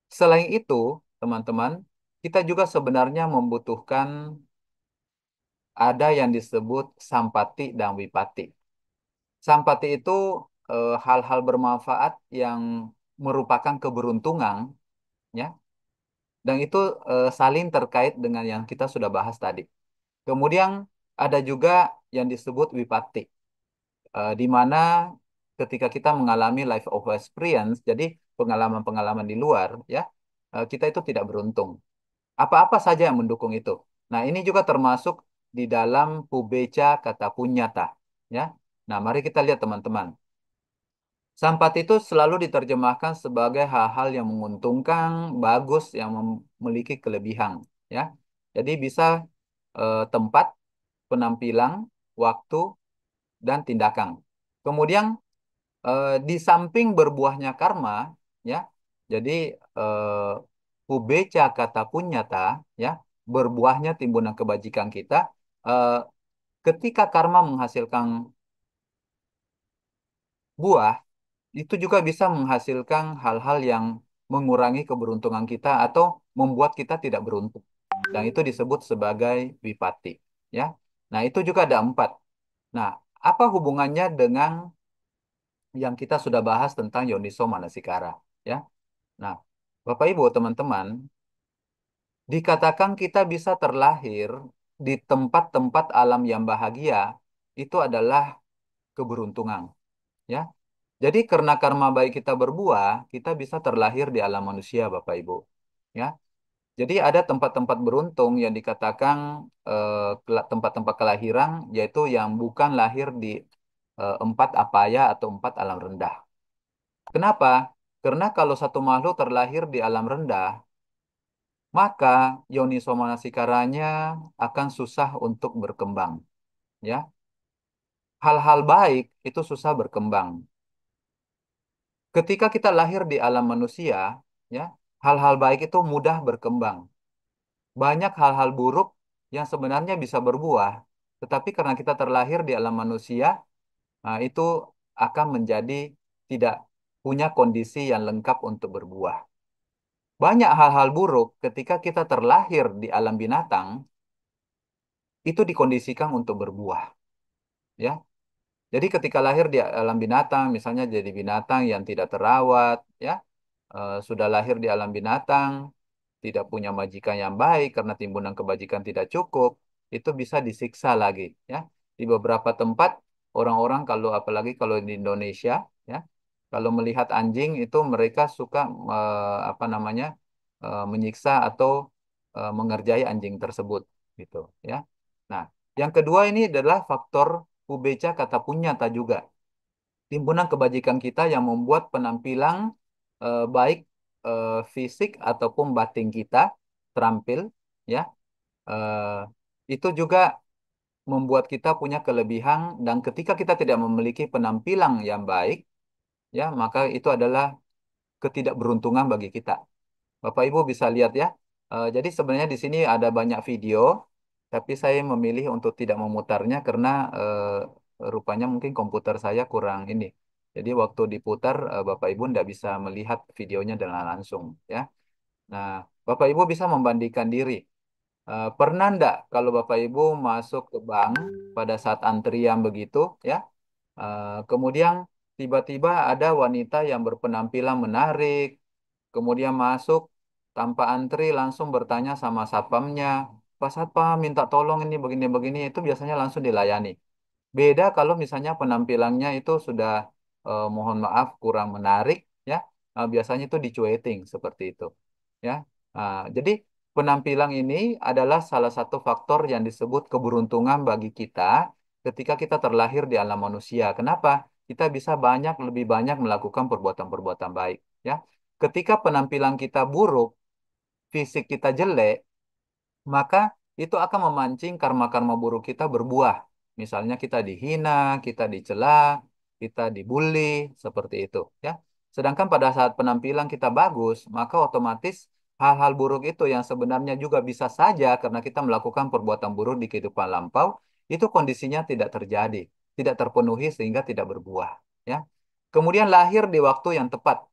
selain itu, teman-teman, kita juga sebenarnya membutuhkan ada yang disebut sampati dan wipati. Sampati itu hal-hal bermanfaat yang merupakan keberuntungan, ya. Dan itu saling terkait dengan yang kita sudah bahas tadi. Kemudian ada juga yang disebut wipati, di mana ketika kita mengalami life of experience, jadi pengalaman-pengalaman di luar, ya, kita itu tidak beruntung. Apa-apa saja yang mendukung itu. Nah, ini juga termasuk di dalam pubeca kata punyata, ya. Nah, mari kita lihat teman-teman. Sampat itu selalu diterjemahkan sebagai hal-hal yang menguntungkan, bagus, yang memiliki kelebihan, ya. Jadi bisa tempat, penampilan, waktu, dan tindakan. Kemudian di samping berbuahnya karma, ya. Jadi ubeca kata punyata, ya, berbuahnya timbunan kebajikan kita. eh, Ketika karma menghasilkan buah, itu juga bisa menghasilkan hal-hal yang mengurangi keberuntungan kita atau membuat kita tidak beruntung. Dan itu disebut sebagai wipati, ya. Nah, itu juga ada 4. Nah, apa hubungannya dengan yang kita sudah bahas tentang Yoniso Manasikara, ya? Nah, Bapak Ibu, teman-teman, dikatakan kita bisa terlahir di tempat-tempat alam yang bahagia, itu adalah keberuntungan, ya. Jadi karena karma baik kita berbuah, kita bisa terlahir di alam manusia, Bapak Ibu. Ya. Jadi ada tempat-tempat beruntung yang dikatakan tempat-tempat kelahiran, yaitu yang bukan lahir di 4 apaya atau 4 alam rendah. Kenapa? Karena kalau satu makhluk terlahir di alam rendah, maka yoniso manasikaranya akan susah untuk berkembang. Ya, hal-hal baik itu susah berkembang. Ketika kita lahir di alam manusia, ya, hal-hal baik itu mudah berkembang. Banyak hal-hal buruk yang sebenarnya bisa berbuah, tetapi karena kita terlahir di alam manusia, nah, itu akan menjadi tidak punya kondisi yang lengkap untuk berbuah. Banyak hal-hal buruk ketika kita terlahir di alam binatang itu dikondisikan untuk berbuah, ya. Jadi ketika lahir di alam binatang, misalnya jadi binatang yang tidak terawat, ya, sudah lahir di alam binatang, tidak punya majikan yang baik karena timbunan kebajikan tidak cukup, itu bisa disiksa lagi, ya. Di beberapa tempat orang-orang kalau apalagi kalau di Indonesia, ya, kalau melihat anjing itu mereka suka apa namanya menyiksa atau mengerjai anjing tersebut, gitu, ya. Nah, yang kedua ini adalah faktor pubeca kata punyata juga. Timbunan kebajikan kita yang membuat penampilan baik fisik ataupun batin kita terampil, ya. Eh, itu juga membuat kita punya kelebihan dan ketika kita tidak memiliki penampilan yang baik, ya, maka itu adalah ketidakberuntungan bagi kita. Bapak Ibu bisa lihat ya. Jadi sebenarnya di sini ada banyak video, tapi saya memilih untuk tidak memutarnya karena rupanya mungkin komputer saya kurang ini. Jadi waktu diputar, Bapak Ibu tidak bisa melihat videonya dengan langsung, ya. Nah, Bapak Ibu bisa membandingkan diri. Pernah enggak kalau Bapak Ibu masuk ke bank pada saat antrian begitu, ya? Kemudian tiba-tiba ada wanita yang berpenampilan menarik, kemudian masuk tanpa antri langsung bertanya sama satpamnya, Pak Satpam minta tolong ini begini-begini, itu biasanya langsung dilayani. Beda kalau misalnya penampilannya itu sudah mohon maaf kurang menarik, ya. Biasanya itu dicueting seperti itu, ya. Jadi penampilan ini adalah salah satu faktor yang disebut keberuntungan bagi kita ketika kita terlahir di alam manusia. Kenapa? Kita bisa lebih banyak melakukan perbuatan-perbuatan baik, ya. Ketika penampilan kita buruk, fisik kita jelek, maka itu akan memancing karma-karma buruk kita berbuah. Misalnya kita dihina, kita dicela, kita dibully, seperti itu, ya. Sedangkan pada saat penampilan kita bagus, maka otomatis hal-hal buruk itu yang sebenarnya juga bisa saja karena kita melakukan perbuatan buruk di kehidupan lampau, itu kondisinya tidak terjadi, tidak terpenuhi sehingga tidak berbuah, ya. Kemudian lahir di waktu yang tepat.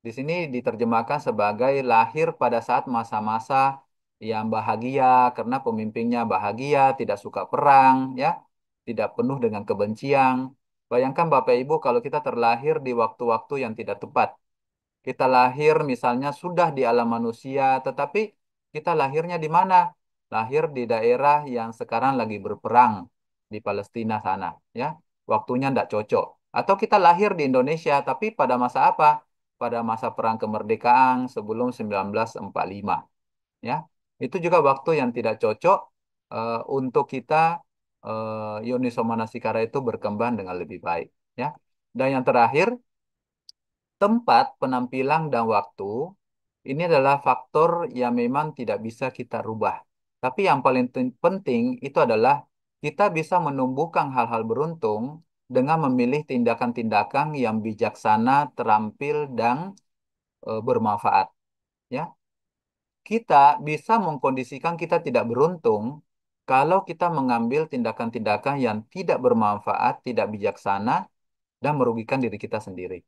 Di sini diterjemahkan sebagai lahir pada saat masa-masa yang bahagia karena pemimpinnya bahagia, tidak suka perang, ya, tidak penuh dengan kebencian. Bayangkan Bapak Ibu kalau kita terlahir di waktu-waktu yang tidak tepat. Kita lahir misalnya sudah di alam manusia, tetapi kita lahirnya di mana? Lahir di daerah yang sekarang lagi berperang di Palestina sana, ya. Waktunya tidak cocok. Atau kita lahir di Indonesia, tapi pada masa apa? Pada masa perang kemerdekaan sebelum 1945, ya. Itu juga waktu yang tidak cocok untuk kita Yoniso Manasikara itu berkembang dengan lebih baik, ya. Dan yang terakhir, tempat, penampilan, dan waktu ini adalah faktor yang memang tidak bisa kita rubah. Tapi yang paling penting itu adalah kita bisa menumbuhkan hal-hal beruntung dengan memilih tindakan-tindakan yang bijaksana, terampil, dan bermanfaat. Ya, kita bisa mengkondisikan kita tidak beruntung kalau kita mengambil tindakan-tindakan yang tidak bermanfaat, tidak bijaksana, dan merugikan diri kita sendiri.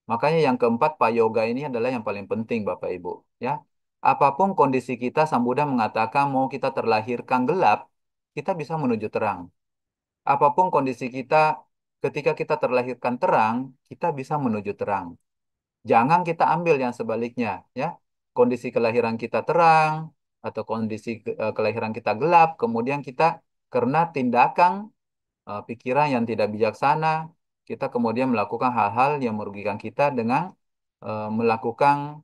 Makanya yang keempat, Pak Yoga ini adalah yang paling penting, Bapak Ibu. Ya, apapun kondisi kita, Sang Buddha mengatakan mau kita terlahirkan gelap, kita bisa menuju terang. Apapun kondisi kita, ketika kita terlahirkan terang, kita bisa menuju terang. Jangan kita ambil yang sebaliknya, ya. Kondisi kelahiran kita terang atau kondisi kelahiran kita gelap, kemudian kita karena tindakan pikiran yang tidak bijaksana, kita kemudian melakukan hal-hal yang merugikan kita dengan melakukan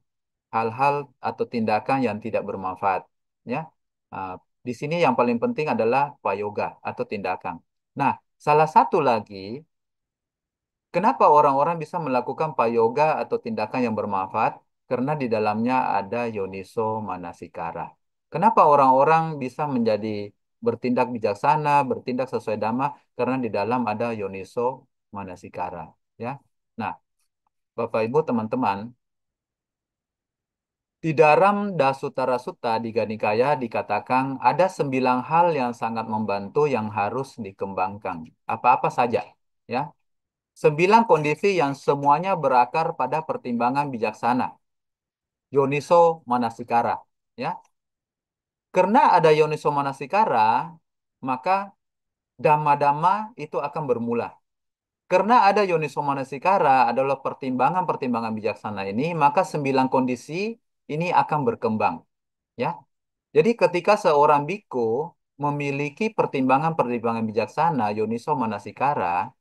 hal-hal atau tindakan yang tidak bermanfaat. Ya, Uh, di sini yang paling penting adalah prayoga atau tindakan. Nah, salah satu lagi, kenapa orang-orang bisa melakukan prayoga atau tindakan yang bermanfaat? Karena di dalamnya ada yoniso manasikara. Kenapa orang-orang bisa menjadi bertindak bijaksana, bertindak sesuai dhamma? Karena di dalam ada yoniso manasikara. Ya. Nah, Bapak Ibu teman-teman, di dalam Dasutara Sutta di Ganikaya dikatakan ada 9 hal yang sangat membantu yang harus dikembangkan. Apa-apa saja, ya. 9 kondisi yang semuanya berakar pada pertimbangan bijaksana. Yoniso manasikara. Ya. Karena ada yoniso manasikara, maka dhamma-dhamma itu akan bermula. Karena ada yoniso manasikara adalah pertimbangan-pertimbangan bijaksana ini, maka 9 kondisi ini akan berkembang. Ya. Jadi ketika seorang biku memiliki pertimbangan-pertimbangan bijaksana yoniso manasikara,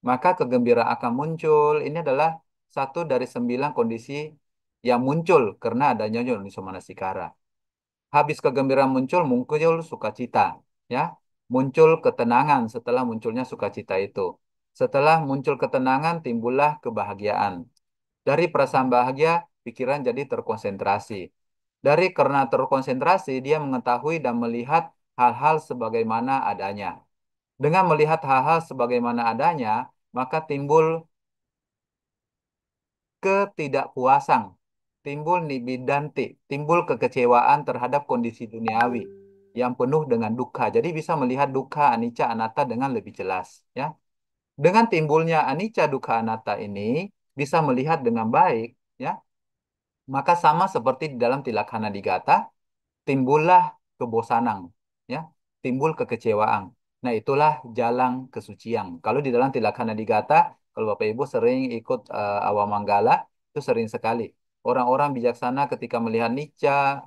maka kegembiraan akan muncul. Ini adalah satu dari 9 kondisi yang muncul karena adanya yoniso manasikara. Habis kegembiraan muncul, muncul sukacita. Ya, muncul ketenangan setelah munculnya sukacita itu. Setelah muncul ketenangan, timbullah kebahagiaan. Dari perasaan bahagia, pikiran jadi terkonsentrasi. Dari karena terkonsentrasi, dia mengetahui dan melihat hal-hal sebagaimana adanya. Dengan melihat hal-hal sebagaimana adanya, maka timbul ketidakpuasan, timbul nibidanti, timbul kekecewaan terhadap kondisi duniawi yang penuh dengan dukkha. Jadi bisa melihat dukkha, anicca, anatta dengan lebih jelas. Ya, dengan timbulnya anicca, dukkha, anatta ini bisa melihat dengan baik. Ya, maka sama seperti di dalam Tilakkana Digata, timbullah kebosanan, ya, timbul kekecewaan. Nah, itulah jalan kesucian. Kalau di dalam Tilakkana Digata, kalau Bapak Ibu sering ikut Awamanggala, itu sering sekali. Orang-orang bijaksana ketika melihat nicca,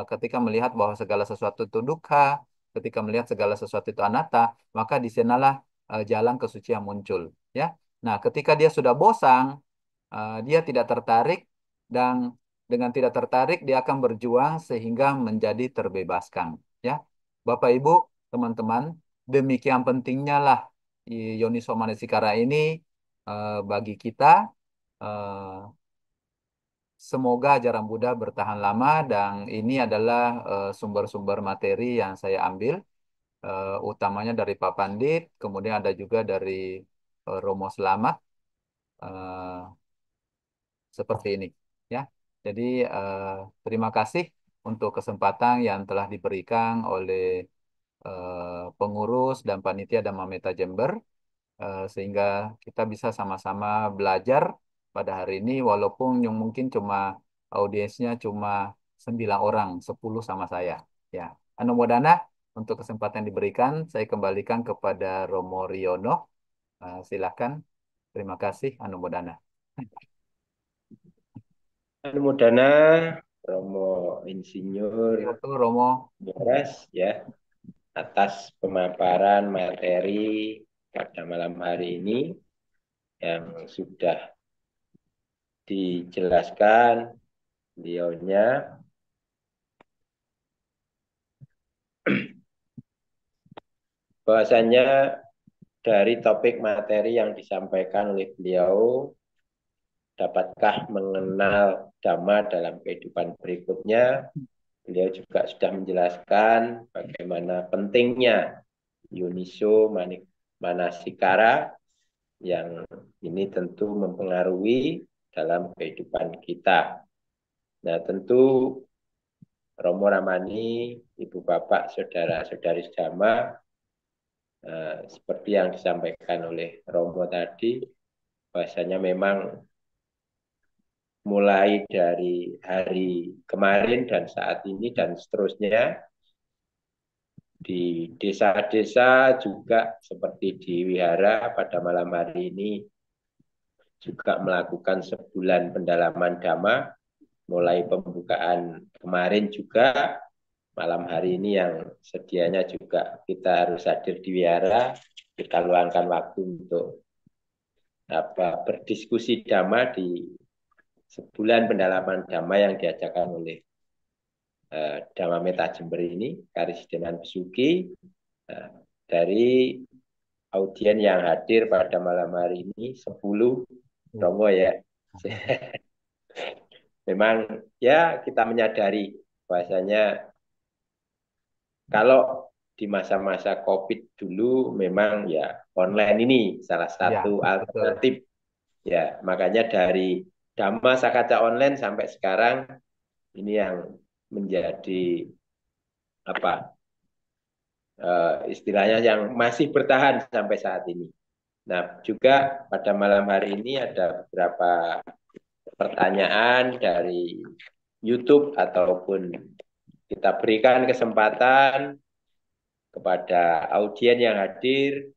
ketika melihat bahwa segala sesuatu itu dukkha, ketika melihat segala sesuatu itu anatta, maka di sanalah jalan kesucian muncul. Ya. Nah, ketika dia sudah bosan, dia tidak tertarik dan dengan tidak tertarik dia akan berjuang sehingga menjadi terbebaskan. Ya, Bapak Ibu, teman-teman, demikian pentingnya lah Yoniso Manasikara ini bagi kita. Eh, Semoga ajaran Buddha bertahan lama dan ini adalah sumber-sumber materi yang saya ambil, utamanya dari Pak Pandit, kemudian ada juga dari Romo Slamet. eh, Seperti ini, ya. Jadi terima kasih untuk kesempatan yang telah diberikan oleh pengurus dan panitia Dhamma Metta Jember, sehingga kita bisa sama-sama belajar pada hari ini walaupun yang mungkin cuma audiensnya cuma 9 orang, 10 sama saya. Ya, Anumodana untuk kesempatan yang diberikan, saya kembalikan kepada Romo Riono. Silakan. Terima kasih, Anumodana. Anumodana Romo Insinyur Yoto Romo. Boras ya atas pemaparan materi pada malam hari ini yang sudah dijelaskan beliaunya. Bahwasanya dari topik materi yang disampaikan oleh beliau, dapatkah mengenal Dhamma dalam kehidupan berikutnya, beliau juga sudah menjelaskan bagaimana pentingnya Yuniso Manasikara yang ini tentu mempengaruhi dalam kehidupan kita. Nah, tentu Romo Ramani, Ibu Bapak, Saudara-saudari Dhamma, seperti yang disampaikan oleh Romo tadi, bahasanya memang mulai dari hari kemarin dan saat ini dan seterusnya di desa-desa juga seperti di wihara pada malam hari ini juga melakukan sebulan pendalaman Dhamma, mulai pembukaan kemarin juga malam hari ini yang sedianya juga kita harus hadir di wihara, kita luangkan waktu untuk berdiskusi Dhamma di sebulan pendalaman Dhamma yang diajarkan oleh Dhamma Metta Jember ini, Karisidenan Besuki, dari audien yang hadir pada malam hari ini 10 Romo ya. Memang ya kita menyadari bahwasanya kalau di masa-masa COVID dulu memang ya online ini salah satu alternatif. Ya, makanya dari Dhamma Sakaca online sampai sekarang ini yang menjadi istilahnya yang masih bertahan sampai saat ini. Nah, juga pada malam hari ini ada beberapa pertanyaan dari YouTube ataupun kita berikan kesempatan kepada audien yang hadir,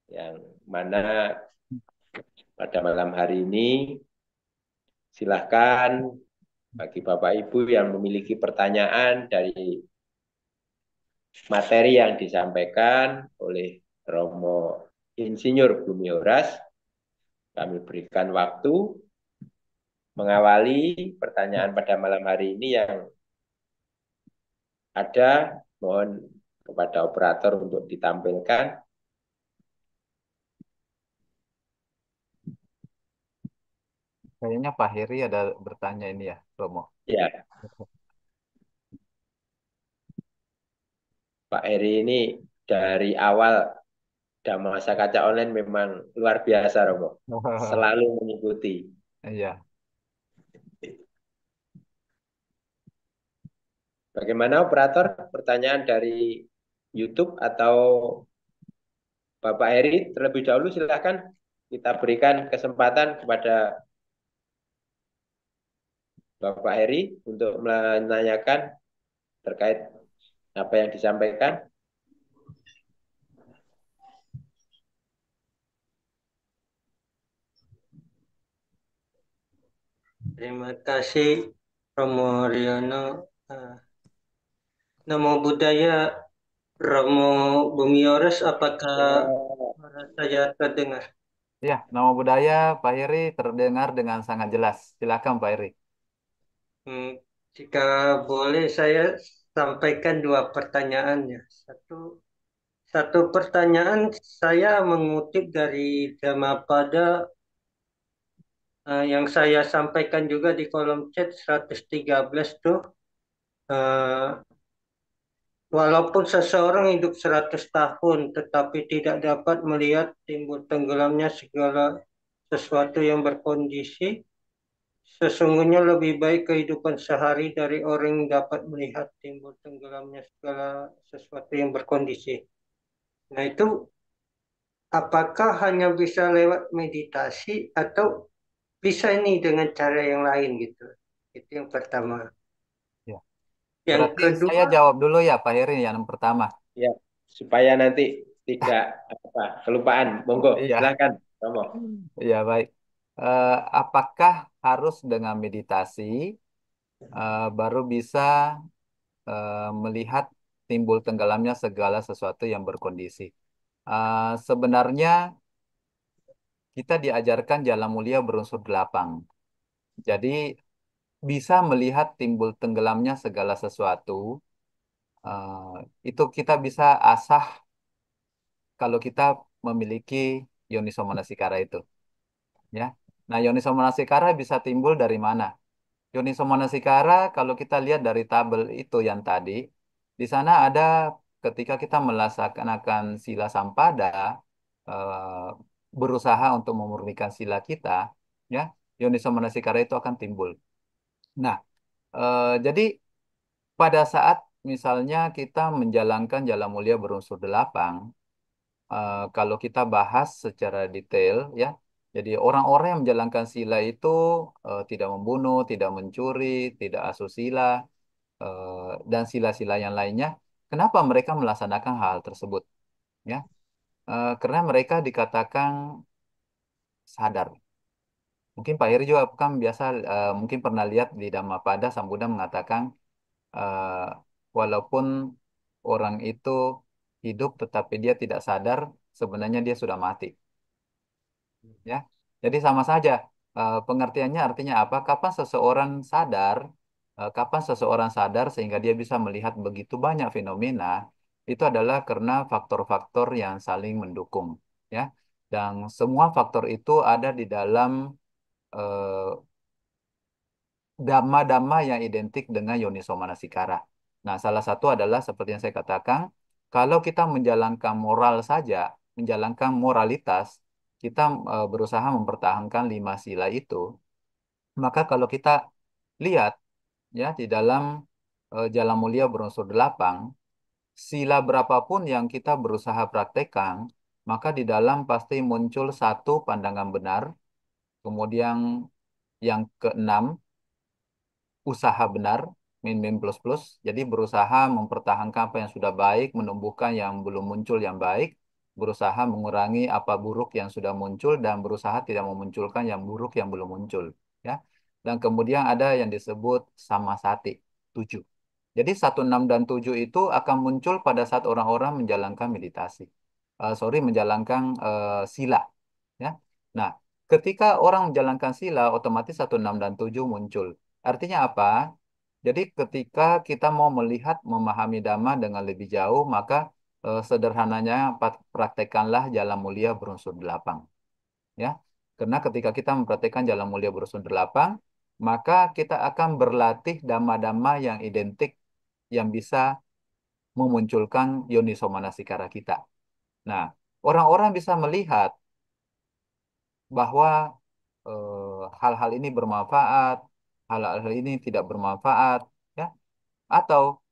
yang mana pada malam hari ini silahkan bagi Bapak Ibu yang memiliki pertanyaan dari materi yang disampaikan oleh Romo Insinyur Bumi Horas, kami berikan waktu mengawali pertanyaan pada malam hari ini yang ada. Mohon kepada operator untuk ditampilkan. Kayaknya Pak Heri ada bertanya ini ya, Romo. Ya, Pak Heri ini dari awal Dhamma Masa Kaca Online memang luar biasa, Romo. Selalu mengikuti. Iya. Bagaimana operator? Pertanyaan dari YouTube atau Bapak Heri terlebih dahulu, silakan kita berikan kesempatan kepada Bapak Heri untuk menanyakan terkait apa yang disampaikan. Terima kasih Romo Riono. Namo Buddhaya, Romo Bumi Horas, apakah suara saya terdengar? Ya, nama budaya Pak Heri terdengar dengan sangat jelas. Silakan Pak Heri. Hmm, Jika boleh saya sampaikan dua pertanyaannya. Satu pertanyaan saya mengutip dari Dhammapada yang saya sampaikan juga di kolom chat 113 tuh. eh, Walaupun seseorang hidup 100 tahun tetapi tidak dapat melihat timbul tenggelamnya segala sesuatu yang berkondisi, sesungguhnya lebih baik kehidupan sehari dari orang yang dapat melihat timbul tenggelamnya segala sesuatu yang berkondisi. Nah, itu apakah hanya bisa lewat meditasi atau bisa ini dengan cara yang lain gitu? Itu yang pertama. Ya. Yang Berarti saya kedua, jawab dulu ya Pak Heri yang pertama. Ya, supaya nanti tidak apa kelupaan. Monggo, Iya, silakan, Romo. iya baik. Eh, apakah harus dengan meditasi baru bisa melihat timbul tenggelamnya segala sesuatu yang berkondisi? Sebenarnya kita diajarkan jalan mulia berunsur delapan. Jadi bisa melihat timbul tenggelamnya segala sesuatu. eh, itu kita bisa asah kalau kita memiliki Yoniso Manasikara itu, ya. Nah, Yoniso Manasikara bisa timbul dari mana? Yoniso Manasikara kalau kita lihat dari tabel itu yang tadi, di sana ada ketika kita melaksanakan sila sampada, berusaha untuk memurnikan sila kita, ya, Yoniso Manasikara itu akan timbul. Nah, jadi pada saat misalnya kita menjalankan jalan mulia berunsur delapan, kalau kita bahas secara detail ya, jadi orang-orang yang menjalankan sila itu tidak membunuh, tidak mencuri, tidak asusila, dan sila-sila yang lainnya. Kenapa mereka melaksanakan hal tersebut? Ya, karena mereka dikatakan sadar. Mungkin Pak Heri juga kan biasa mungkin pernah lihat di Dhammapada Sang Buddha mengatakan eh, walaupun orang itu hidup tetapi dia tidak sadar, sebenarnya dia sudah mati. Ya, jadi sama saja. Pengertiannya artinya apa? Kapan seseorang sadar sehingga dia bisa melihat begitu banyak fenomena, itu adalah karena faktor-faktor yang saling mendukung, ya. Dan semua faktor itu ada di dalam eh, dhamma-dhamma yang identik dengan Yoniso Manasikara. Nah, salah satu adalah seperti yang saya katakan, kalau kita menjalankan moral saja, menjalankan moralitas, kita berusaha mempertahankan lima sila itu, maka kalau kita lihat ya di dalam Jalan Mulia berunsur delapan, sila berapapun yang kita berusaha praktekkan, maka di dalam pasti muncul satu pandangan benar, kemudian yang keenam usaha benar, min plus plus. Jadi berusaha mempertahankan apa yang sudah baik, menumbuhkan yang belum muncul yang baik, berusaha mengurangi apa buruk yang sudah muncul dan berusaha tidak memunculkan yang buruk yang belum muncul, ya. Dan kemudian ada yang disebut samasati, 7. Jadi 1, 6, dan 7 itu akan muncul pada saat orang-orang menjalankan meditasi. Sorry, menjalankan sila, ya. Nah, ketika orang menjalankan sila, otomatis 1, 6, dan 7 muncul. Artinya apa? Jadi ketika kita mau melihat, memahami Dhamma dengan lebih jauh, maka sederhananya praktekkanlah jalan mulia berunsur 8. Ya. Karena ketika kita mempraktekkan jalan mulia berunsur 8, maka kita akan berlatih Dhamma-Dhamma yang identik, yang bisa memunculkan yoniso manasikara kita. Nah, orang-orang bisa melihat bahwa hal-hal ini bermanfaat, hal-hal ini tidak bermanfaat, ya. Atau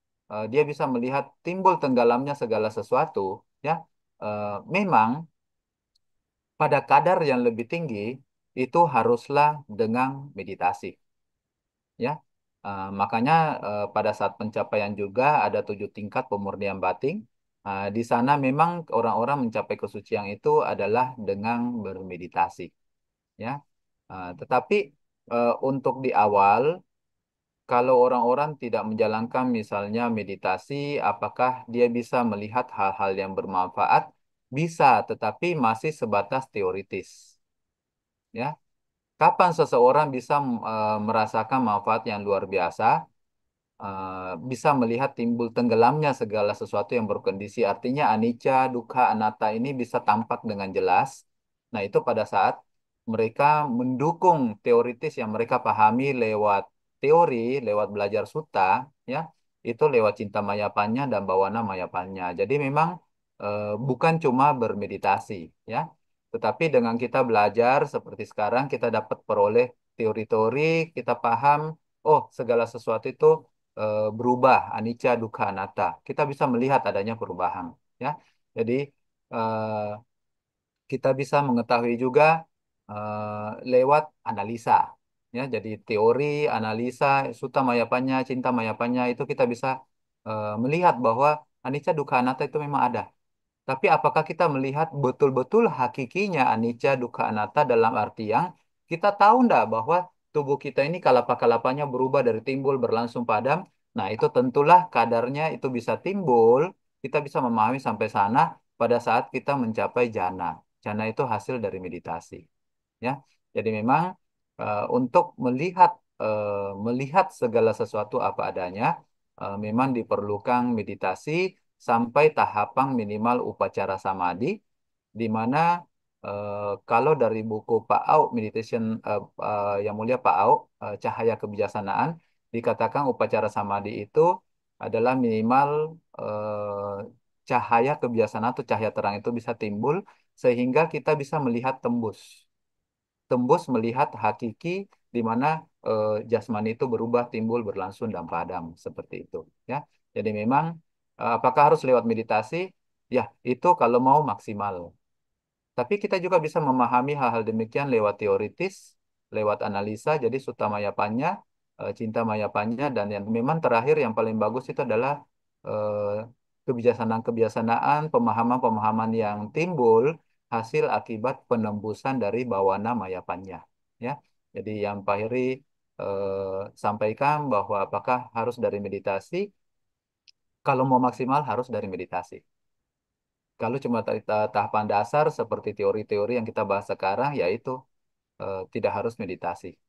dia bisa melihat timbul tenggelamnya segala sesuatu, ya. Memang pada kadar yang lebih tinggi itu haruslah dengan meditasi, ya. Makanya pada saat pencapaian juga ada 7 tingkat pemurnian batin. Di sana memang orang-orang mencapai kesucian itu adalah dengan bermeditasi, ya. Tetapi untuk di awal, kalau orang-orang tidak menjalankan misalnya meditasi, apakah dia bisa melihat hal-hal yang bermanfaat? Bisa, tetapi masih sebatas teoritis. Ya, kapan seseorang bisa merasakan manfaat yang luar biasa? Bisa melihat timbul tenggelamnya segala sesuatu yang berkondisi. Artinya anicca, dukkha, anatta ini bisa tampak dengan jelas. Nah, itu pada saat mereka mendukung teoritis yang mereka pahami lewat teori, lewat belajar sutta, ya, itu lewat cinta mayapannya dan bawana mayapannya. Jadi memang bukan cuma bermeditasi, ya, tetapi dengan kita belajar seperti sekarang, kita dapat peroleh teori-teori, kita paham, oh, segala sesuatu itu berubah, anicca, dukkha, anatta. Kita bisa melihat adanya perubahan, ya. Jadi eh, kita bisa mengetahui juga lewat analisa, ya. Jadi teori, analisa, sutta mayapanya, cinta mayapanya itu kita bisa melihat bahwa anicca, dukkha, anatta itu memang ada. Tapi apakah kita melihat betul-betul hakikinya anicca, dukkha, anatta dalam arti yang kita tahu enggak bahwa tubuh kita ini kalapa-kalapanya berubah dari timbul berlangsung padam. Nah, itu tentulah kadarnya itu bisa timbul, kita bisa memahami sampai sana pada saat kita mencapai jana. Jana itu hasil dari meditasi, ya. Jadi memang untuk melihat segala sesuatu apa adanya, memang diperlukan meditasi sampai tahapan minimal upacara samadhi, di mana kalau dari buku Pak Au Meditation, yang mulia Pak Au, Cahaya Kebijaksanaan, dikatakan upacara samadhi itu adalah minimal cahaya kebijaksanaan atau cahaya terang itu bisa timbul sehingga kita bisa melihat tembus melihat hakiki di mana jasmani itu berubah, timbul, berlangsung dan padam seperti itu, ya. Jadi memang apakah harus lewat meditasi? Ya, itu kalau mau maksimal. Tapi kita juga bisa memahami hal-hal demikian lewat teoritis, lewat analisa, jadi sutta mayapanya, cinta mayapanya, dan yang memang terakhir yang paling bagus itu adalah kebijaksanaan-kebijaksanaan, pemahaman-pemahaman yang timbul hasil akibat penembusan dari bawana mayapanya. Ya, jadi yang Pak Heri sampaikan bahwa apakah harus dari meditasi? Kalau mau maksimal harus dari meditasi. Kalau cuma tahapan dasar seperti teori-teori yang kita bahas sekarang, yaitu tidak harus meditasi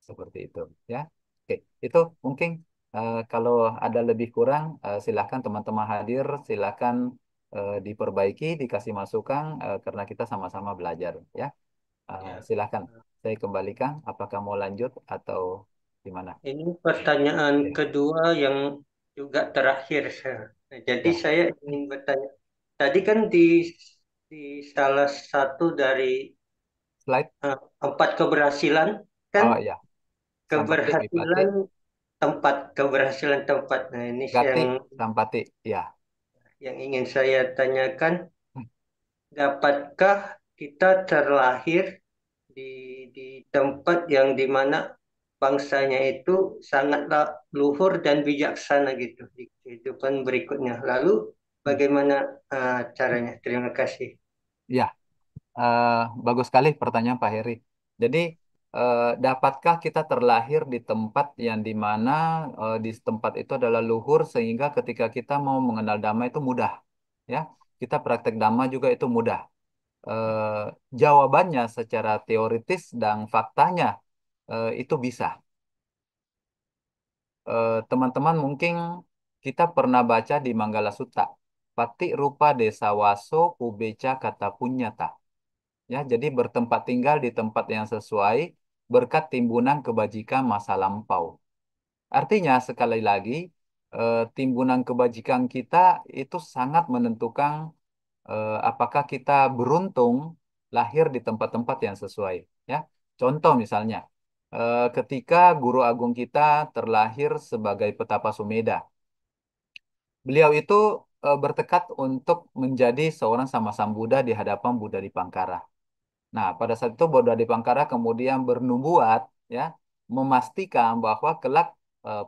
seperti itu, ya. Oke, itu mungkin kalau ada lebih kurang, silakan teman-teman hadir, silakan diperbaiki, dikasih masukan karena kita sama-sama belajar, ya. Ya. Silakan, saya kembalikan. Apakah mau lanjut atau gimana? Ini pertanyaan kedua yang juga terakhir. Nah, jadi Ya, saya ingin bertanya, tadi kan di salah satu dari slide. 4 keberhasilan, kan Oh ya, sampati, wipati, keberhasilan tempat. Nah, ini gati, sampati, ya. yang ingin saya tanyakan. dapatkah kita terlahir di tempat yang dimana bangsanya itu sangatlah luhur dan bijaksana gitu di kehidupan berikutnya. Lalu bagaimana caranya? Terima kasih. Ya, eh, bagus sekali pertanyaan Pak Heri. Jadi, dapatkah kita terlahir di tempat yang di mana di tempat itu adalah luhur sehingga ketika kita mau mengenal dhamma itu mudah, ya? Kita praktek dhamma juga itu mudah. Eh, Jawabannya secara teoritis dan faktanya itu bisa. Teman-teman mungkin kita pernah baca di Manggala Sutta. Pati rupa desa waso ubeca kata punyata. Ya, jadi bertempat tinggal di tempat yang sesuai berkat timbunan kebajikan masa lampau. Artinya sekali lagi timbunan kebajikan kita itu sangat menentukan apakah kita beruntung lahir di tempat-tempat yang sesuai. Ya, contoh misalnya ketika guru agung kita terlahir sebagai petapa Sumeda, beliau itu bertekad untuk menjadi seorang sama Buddha di hadapan Buddha Dipangkara. Nah, pada saat itu Bodha Dipangkara kemudian bernubuat, ya, memastikan bahwa kelak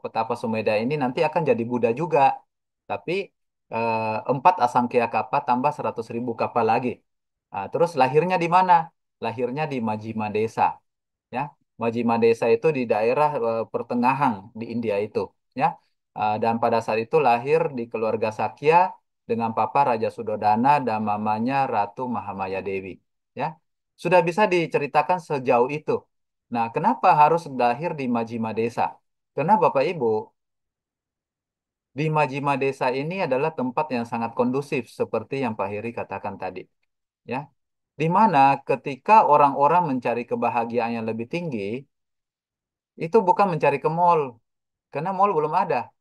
Petapa Sumeda ini nanti akan jadi Buddha juga. Tapi 4 Asangkaya Kappa tambah 100.000 kappa lagi. Nah, terus lahirnya di mana? Lahirnya di Majjhima Desa. Ya, Majjhima Desa itu di daerah pertengahan di India itu. Ya, dan pada saat itu lahir di keluarga Sakya dengan papa Raja Sudodana dan mamanya Ratu Mahamaya Dewi. Ya, sudah bisa diceritakan sejauh itu. Nah, kenapa harus lahir di Majjhima Desa? Karena Bapak Ibu, di Majjhima Desa ini adalah tempat yang sangat kondusif seperti yang Pak Heri katakan tadi. Ya, di mana ketika orang-orang mencari kebahagiaan yang lebih tinggi, itu bukan mencari ke mall, karena mall belum ada.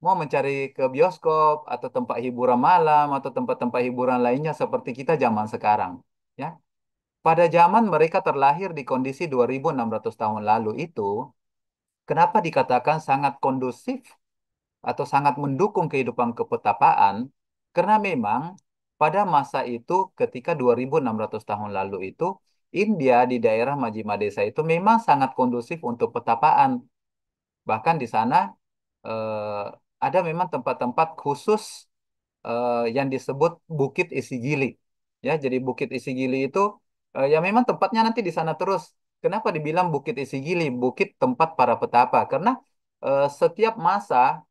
Mau mencari ke bioskop atau tempat hiburan malam atau tempat-tempat hiburan lainnya seperti kita zaman sekarang. Ya, pada zaman mereka terlahir di kondisi 2600 tahun lalu itu, kenapa dikatakan sangat kondusif atau sangat mendukung kehidupan kepetapaan? Karena memang pada masa itu ketika 2600 tahun lalu itu, India di daerah Majjhima Desa itu memang sangat kondusif untuk petapaan. Bahkan di sana ada memang tempat-tempat khusus yang disebut Bukit Isigili. Ya, jadi Bukit Isigili itu ya memang tempatnya nanti di sana terus. Kenapa dibilang Bukit Isigili? Bukit tempat para petapa. Karena setiap masa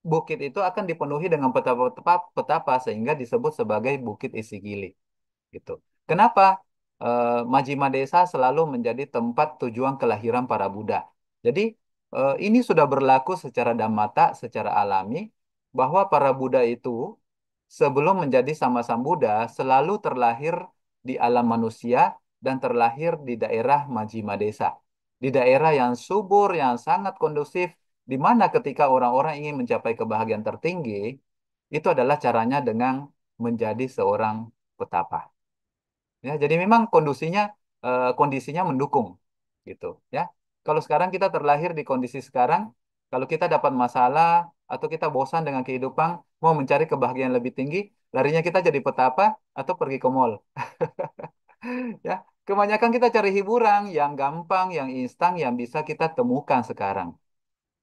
bukit itu akan dipenuhi dengan petapa-petapa sehingga disebut sebagai Bukit Isigili. Gitu. Kenapa Majjhima Desa selalu menjadi tempat tujuan kelahiran para Buddha? Jadi ini sudah berlaku secara dammata, secara alami, bahwa para Buddha itu sebelum menjadi sama Buddha selalu terlahir di alam manusia dan terlahir di daerah Majjhima Desa. Di daerah yang subur, yang sangat kondusif, di mana ketika orang-orang ingin mencapai kebahagiaan tertinggi, itu adalah caranya dengan menjadi seorang petapa. Ya, jadi memang kondisinya mendukung gitu ya. Kalau sekarang kita terlahir di kondisi sekarang, kalau kita dapat masalah atau kita bosan dengan kehidupan, mau mencari kebahagiaan lebih tinggi, larinya kita jadi petapa atau pergi ke mall. Ya, kebanyakan kita cari hiburan yang gampang, yang instan, yang bisa kita temukan sekarang.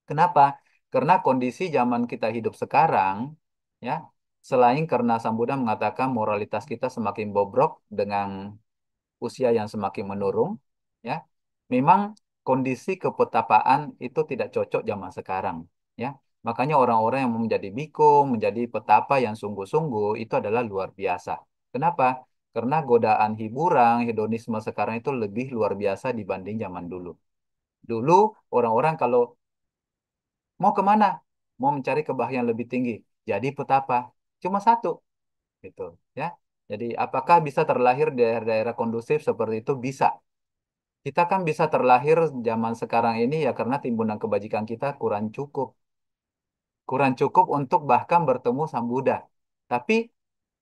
Kenapa? Karena kondisi zaman kita hidup sekarang, ya, selain karena Sang Buddha mengatakan moralitas kita semakin bobrok dengan usia yang semakin menurun, ya, memang kondisi kepetapaan itu tidak cocok zaman sekarang, ya. Makanya orang-orang yang mau menjadi biku, menjadi petapa yang sungguh-sungguh itu adalah luar biasa. Kenapa? Karena godaan hiburan, hedonisme sekarang itu lebih luar biasa dibanding zaman dulu. Dulu orang-orang kalau mau kemana? Mau mencari kebahagiaan lebih tinggi. Jadi petapa. Cuma satu, gitu, ya. Jadi apakah bisa terlahir di daerah-daerah kondusif seperti itu? Bisa. Kita kan bisa terlahir zaman sekarang ini ya karena timbunan kebajikan kita kurang cukup. Kurang cukup untuk bahkan bertemu Sang Buddha. Tapi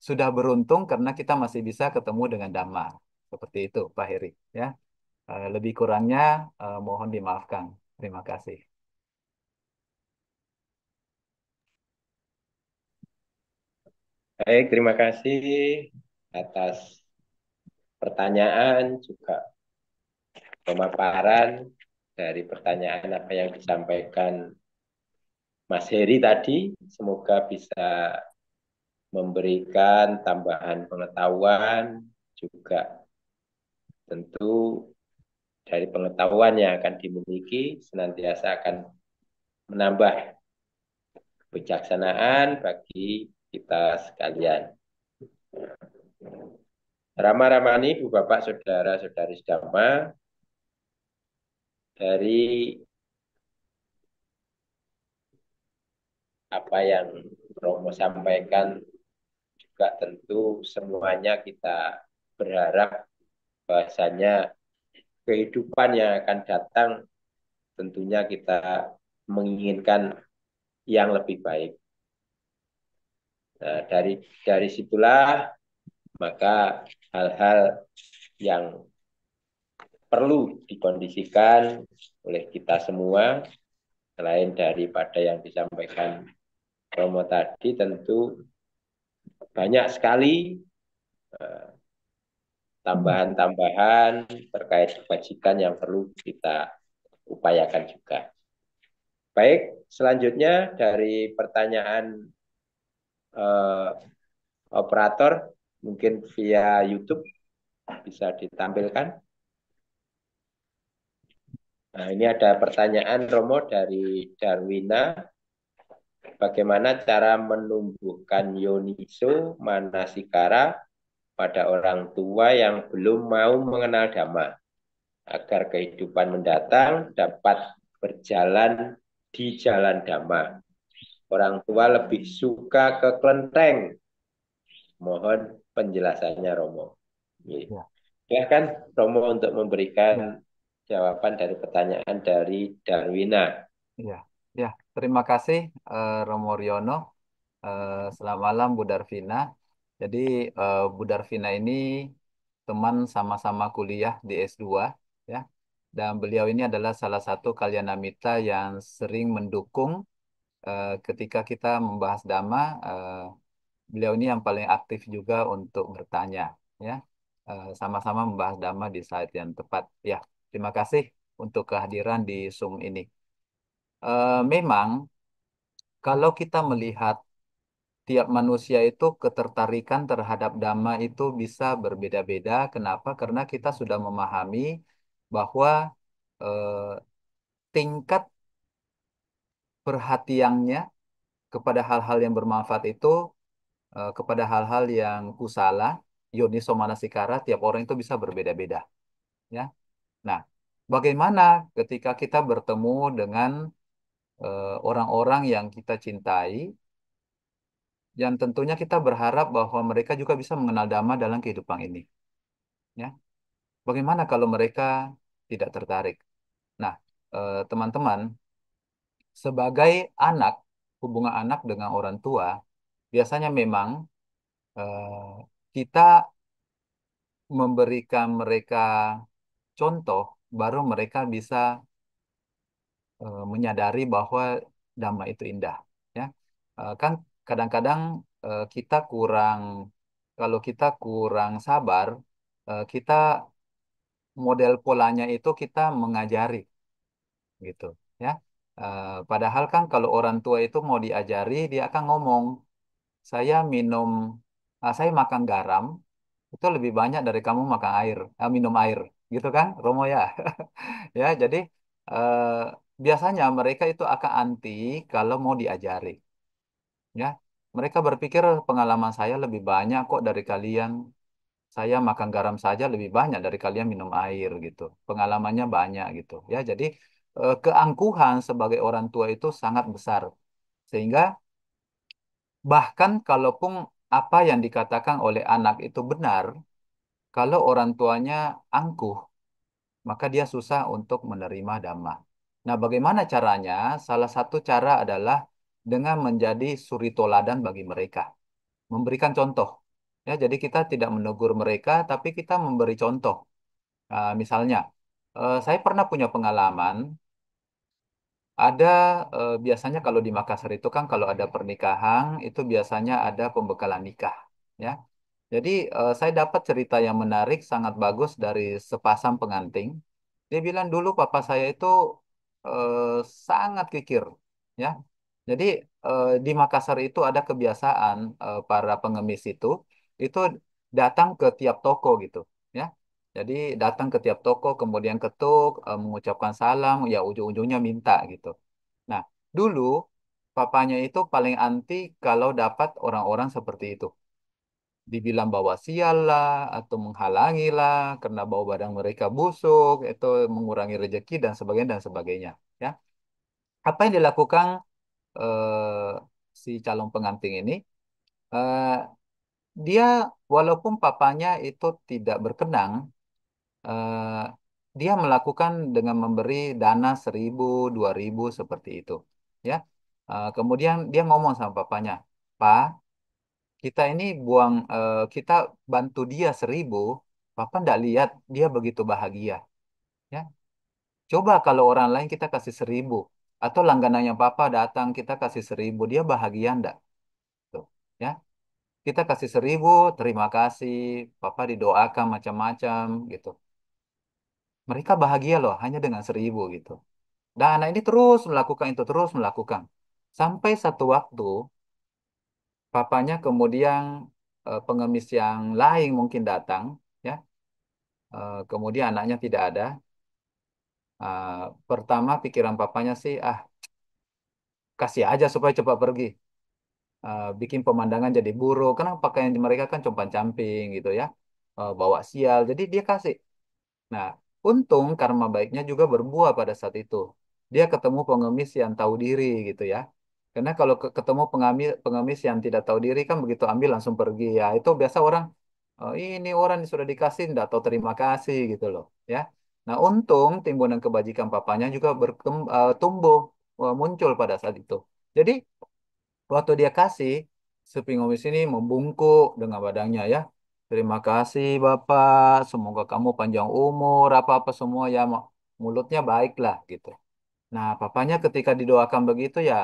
sudah beruntung karena kita masih bisa ketemu dengan Dhamma. Seperti itu, Pak Heri. Ya. Lebih kurangnya mohon dimaafkan. Terima kasih. Baik, terima kasih atas pertanyaan, juga pemaparan dari pertanyaan apa yang disampaikan Mas Heri tadi. Semoga bisa memberikan tambahan pengetahuan, juga tentu dari pengetahuan yang akan dimiliki senantiasa akan menambah kebijaksanaan bagi kita sekalian. Rama Ramani, Bu Bapak, Saudara-saudari sedama, dari apa yang Romo sampaikan juga tentu semuanya kita berharap bahwasanya kehidupan yang akan datang tentunya kita menginginkan yang lebih baik. Nah, dari situlah maka hal-hal yang perlu dikondisikan oleh kita semua, selain daripada yang disampaikan Romo tadi, tentu banyak sekali tambahan-tambahan terkait kebajikan yang perlu kita upayakan juga. Baik, selanjutnya dari pertanyaan operator, mungkin via YouTube bisa ditampilkan. Nah, ini ada pertanyaan Romo dari Darwina. Bagaimana cara menumbuhkan yoniso manasikara pada orang tua yang belum mau mengenal Dhamma, agar kehidupan mendatang dapat berjalan di jalan Dhamma. Orang tua lebih suka ke kelenteng. Mohon penjelasannya Romo. Ya, Silahkan Romo untuk ya, memberikan jawaban dari pertanyaan dari Darwina. ya, ya. Terima kasih Romo Riono. Selamat malam Bu Darvina. Jadi Bu Darvina ini teman sama-sama kuliah di S2 ya. Dan beliau ini adalah salah satu kalyanamita yang sering mendukung ketika kita membahas Dhamma. Beliau ini yang paling aktif juga untuk bertanya ya. Sama-sama membahas Dhamma di saat yang tepat. Ya, terima kasih untuk kehadiran di Zoom ini. Memang kalau kita melihat tiap manusia itu ketertarikan terhadap dhamma itu bisa berbeda-beda. Kenapa? Karena kita sudah memahami bahwa eh, tingkat perhatiannya kepada hal-hal yang bermanfaat itu, kepada hal-hal yang kusala, yoniso manasikara, tiap orang itu bisa berbeda-beda. Ya. Nah, bagaimana ketika kita bertemu dengan orang-orang yang kita cintai, yang tentunya kita berharap bahwa mereka juga bisa mengenal dhamma dalam kehidupan ini. Ya. Bagaimana kalau mereka tidak tertarik? Nah, teman-teman, sebagai anak, hubungan anak dengan orang tua, biasanya memang kita memberikan mereka contoh, baru mereka bisa menyadari bahwa dhamma itu indah. Ya, kan kadang-kadang kita kurang, kalau kita kurang sabar, kita model polanya itu kita mengajari gitu ya. Padahal kan kalau orang tua itu mau diajari dia akan ngomong saya minum saya makan garam itu lebih banyak dari kamu makan air minum air gitu kan Romo ya. Ya jadi eh, biasanya mereka itu akan anti kalau mau diajari ya. Mereka berpikir pengalaman saya lebih banyak kok dari kalian. Saya makan garam saja lebih banyak dari kalian minum air gitu. Pengalamannya banyak gitu. Ya, jadi keangkuhan sebagai orang tua itu sangat besar. Sehingga bahkan kalaupun apa yang dikatakan oleh anak itu benar, kalau orang tuanya angkuh, maka dia susah untuk menerima dhamma. Nah, bagaimana caranya? Salah satu cara adalah dengan menjadi suri toladan bagi mereka, memberikan contoh. Ya, jadi kita tidak menegur mereka, tapi kita memberi contoh. Misalnya, saya pernah punya pengalaman, ada biasanya kalau di Makassar itu kan kalau ada pernikahan, itu biasanya ada pembekalan nikah. Ya. Jadi saya dapat cerita yang menarik, sangat bagus dari sepasang pengantin. Dia bilang dulu papa saya itu eh, sangat kikir, ya. Jadi di Makassar itu ada kebiasaan para pengemis itu datang ke tiap toko gitu, ya. Jadi datang ke tiap toko, kemudian ketuk, mengucapkan salam, ya ujung-ujungnya minta gitu. Nah, dulu papanya itu paling anti kalau dapat orang-orang seperti itu, dibilang bawa sial lah atau menghalangi lah karena bau badan mereka busuk, itu mengurangi rezeki dan sebagainya dan sebagainya. Ya, apa yang dilakukan eh, si calon pengantin ini? eh, Dia walaupun papanya itu tidak berkenang, eh, dia melakukan dengan memberi dana 1.000, 2.000 seperti itu. Ya, kemudian dia ngomong sama papanya, Pak, kita ini kita bantu dia 1.000, papa ndak lihat dia begitu bahagia, ya. Coba kalau orang lain kita kasih 1.000, atau langganannya papa datang kita kasih 1.000, dia bahagia ndak? Tuh, ya. Kita kasih 1.000, terima kasih, papa didoakan macam-macam gitu. Mereka bahagia loh hanya dengan 1.000 gitu. Dan anak ini terus melakukan itu, terus melakukan. Sampai satu waktu, papanya kemudian pengemis yang lain mungkin datang, ya. Kemudian anaknya tidak ada. Pertama pikiran papanya sih, kasih aja supaya cepat pergi. Bikin pemandangan jadi buruk. Karena pakaian mereka kan compang-camping gitu ya. Bawa sial. Jadi dia kasih. Nah, untung karma baiknya juga berbuah pada saat itu. Dia ketemu pengemis yang tahu diri gitu ya. Karena kalau ketemu pengemis, pengemis yang tidak tahu diri kan begitu ambil langsung pergi ya. Itu biasa orang, "Oh, ini orang yang sudah dikasih tidak tahu terima kasih gitu loh, ya." Nah, untung timbunan kebajikan papanya juga tumbuh, muncul pada saat itu. Jadi waktu dia kasih, si pengemis ini membungkuk dengan badannya ya. Terima kasih Bapak, semoga kamu panjang umur, apa-apa semua ya, mulutnya baiklah gitu. Nah, papanya ketika didoakan begitu ya,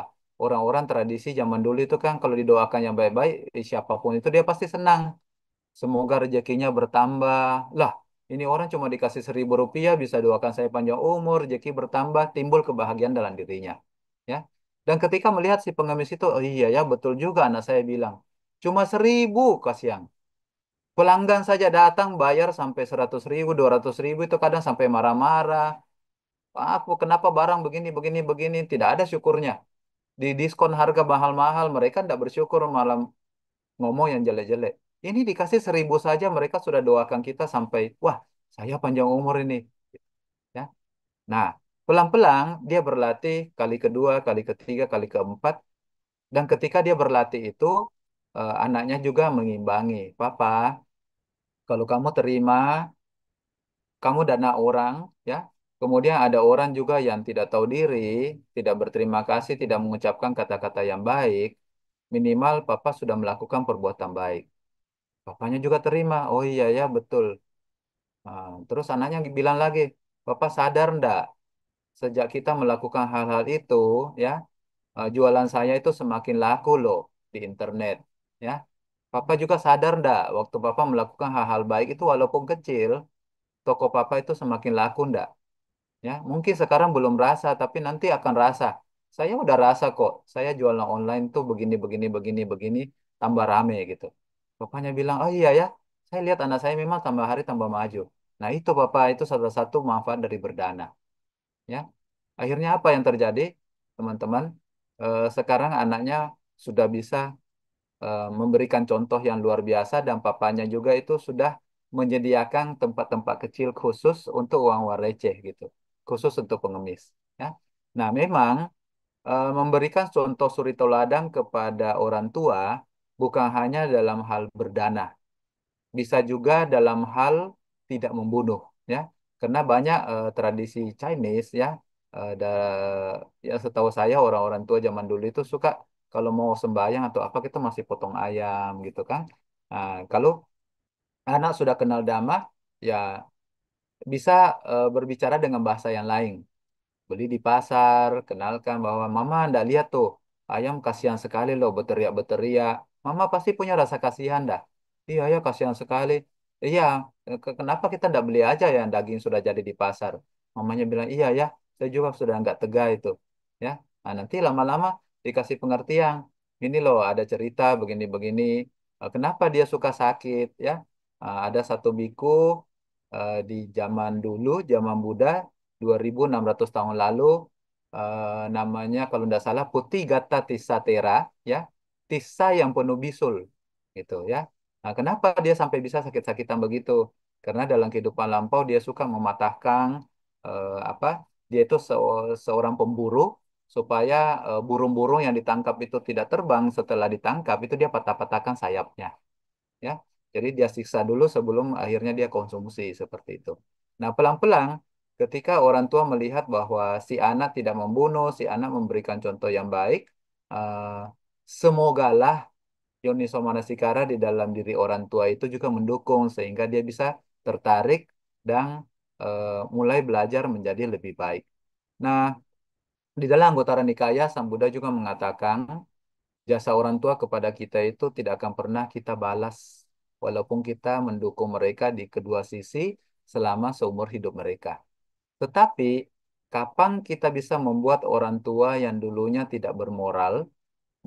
orang-orang tradisi zaman dulu itu kan kalau didoakan yang baik-baik, siapapun itu dia pasti senang. Semoga rezekinya bertambah. Lah, ini orang cuma dikasih 1.000 rupiah, bisa doakan saya panjang umur, rezeki bertambah, timbul kebahagiaan dalam dirinya. Ya. Dan ketika melihat si pengemis itu, oh iya ya, betul juga anak saya bilang. Cuma 1.000 kasihan. Pelanggan saja datang bayar sampai 100.000, 200.000 itu kadang sampai marah-marah. Apa, kenapa barang begini, begini, begini. Tidak ada syukurnya. Di diskon harga mahal-mahal, mereka tidak bersyukur, malah ngomong yang jelek-jelek. Ini dikasih 1.000 saja mereka sudah doakan kita sampai, wah, saya panjang umur ini. Ya. Nah, pelan-pelan dia berlatih kali kedua, kali ketiga, kali keempat. Dan ketika dia berlatih itu, anaknya juga mengimbangi. Papa, kalau kamu terima, kamu dana orang, ya. Kemudian ada orang juga yang tidak tahu diri, tidak berterima kasih, tidak mengucapkan kata-kata yang baik. Minimal papa sudah melakukan perbuatan baik. Papanya juga terima. Oh iya ya, betul. Terus anaknya bilang lagi, Bapak sadar ndak? Sejak kita melakukan hal-hal itu, ya, jualan saya itu semakin laku loh di internet. Ya, Papa juga sadar ndak? Waktu Papa melakukan hal-hal baik itu walaupun kecil, toko Papa itu semakin laku ndak? Ya, mungkin sekarang belum rasa, tapi nanti akan rasa. Saya udah rasa kok. Saya jualan online tuh begini, begini, begini, begini, tambah rame gitu. Bapaknya bilang, oh iya ya, saya lihat anak saya memang tambah hari tambah maju. Nah itu Bapak, itu salah satu manfaat dari berdana. Ya, akhirnya apa yang terjadi, teman-teman? Sekarang anaknya sudah bisa memberikan contoh yang luar biasa dan papanya juga itu sudah menyediakan tempat-tempat kecil khusus untuk uang-uang receh gitu, khusus untuk pengemis. Ya. Nah, memang memberikan contoh suri teladan kepada orang tua bukan hanya dalam hal berdana, bisa juga dalam hal tidak membunuh, ya. Karena banyak tradisi Chinese ya, ya setahu saya orang-orang tua zaman dulu itu suka kalau mau sembahyang atau apa kita masih potong ayam gitu kan. Nah, kalau anak sudah kenal dhamma, ya bisa berbicara dengan bahasa yang lain. Beli di pasar, kenalkan bahwa Mama anda lihat tuh ayam kasihan sekali loh berteriak-berteriak. Mama pasti punya rasa kasihan dah. Iya ya, kasihan sekali. Iya, kenapa kita tidak beli aja ya daging sudah jadi di pasar? Mamanya bilang, iya ya, saya juga sudah nggak tega itu. Ya, nah, nanti lama-lama dikasih pengertian. Ini loh ada cerita begini-begini. Kenapa dia suka sakit? Ya, ada satu biku di zaman dulu, zaman Buddha, 2600 tahun lalu, namanya kalau tidak salah Putih Gata Tissa Tera, ya, Tissa yang penuh bisul, gitu ya. Nah, kenapa dia sampai bisa sakit-sakitan begitu? Karena dalam kehidupan lampau dia suka mematahkan apa? Dia itu seorang pemburu supaya burung-burung yang ditangkap itu tidak terbang. Setelah ditangkap itu dia patah-patahkan sayapnya, ya. Jadi dia siksa dulu sebelum akhirnya dia konsumsi seperti itu. Nah, pelan-pelan ketika orang tua melihat bahwa si anak tidak membunuh, si anak memberikan contoh yang baik, eh, semogalah Yoniso Manasikara di dalam diri orang tua itu juga mendukung sehingga dia bisa tertarik dan mulai belajar menjadi lebih baik. Nah, di dalam Anggotara Nikaya, Sang Buddha juga mengatakan jasa orang tua kepada kita itu tidak akan pernah kita balas walaupun kita mendukung mereka di kedua sisi selama seumur hidup mereka. Tetapi kapan kita bisa membuat orang tua yang dulunya tidak bermoral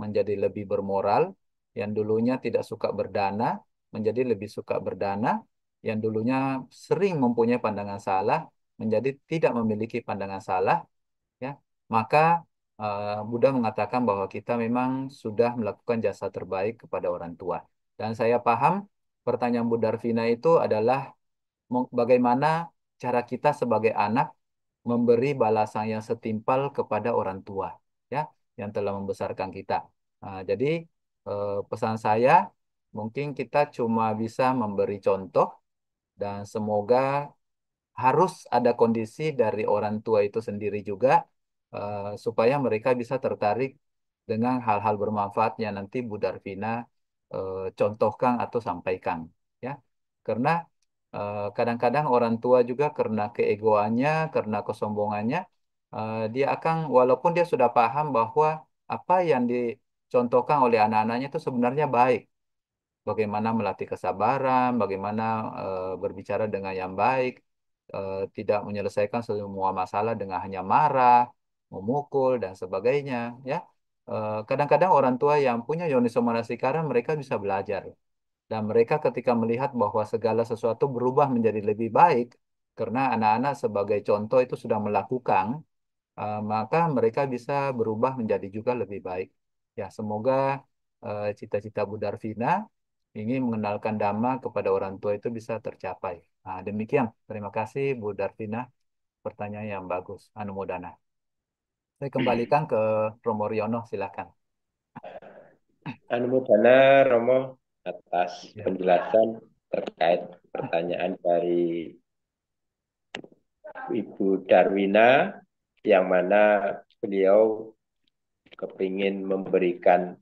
menjadi lebih bermoral, yang dulunya tidak suka berdana menjadi lebih suka berdana, yang dulunya sering mempunyai pandangan salah menjadi tidak memiliki pandangan salah, ya. Maka Buddha mengatakan bahwa kita memang sudah melakukan jasa terbaik kepada orang tua. Dan saya paham pertanyaan Bu Darvina itu adalah bagaimana cara kita sebagai anak memberi balasan yang setimpal kepada orang tua, ya, yang telah membesarkan kita. Jadi pesan saya mungkin kita cuma bisa memberi contoh dan semoga harus ada kondisi dari orang tua itu sendiri juga supaya mereka bisa tertarik dengan hal-hal bermanfaat yang nanti Bu Darvina contohkan atau sampaikan, ya. Karena kadang-kadang orang tua juga karena keegoannya, karena kesombongannya, dia akan walaupun dia sudah paham bahwa apa yang dicontohkan oleh anak-anaknya itu sebenarnya baik, bagaimana melatih kesabaran, bagaimana berbicara dengan yang baik, tidak menyelesaikan semua masalah dengan hanya marah, memukul dan sebagainya, ya. Kadang-kadang orang tua yang punya yoniso manasikara mereka bisa belajar dan mereka ketika melihat bahwa segala sesuatu berubah menjadi lebih baik karena anak-anak sebagai contoh itu sudah melakukan, maka mereka bisa berubah menjadi juga lebih baik. Ya, semoga cita-cita Bu Darvina ingin mengenalkan Dhamma kepada orang tua itu bisa tercapai. Nah, demikian. Terima kasih Bu Darvina. Pertanyaan yang bagus. Anumodana. Saya kembalikan ke Romo Riono, silakan. Anumodana Romo atas Ya. penjelasan terkait pertanyaan dari Ibu Darwina yang mana beliau kepingin memberikan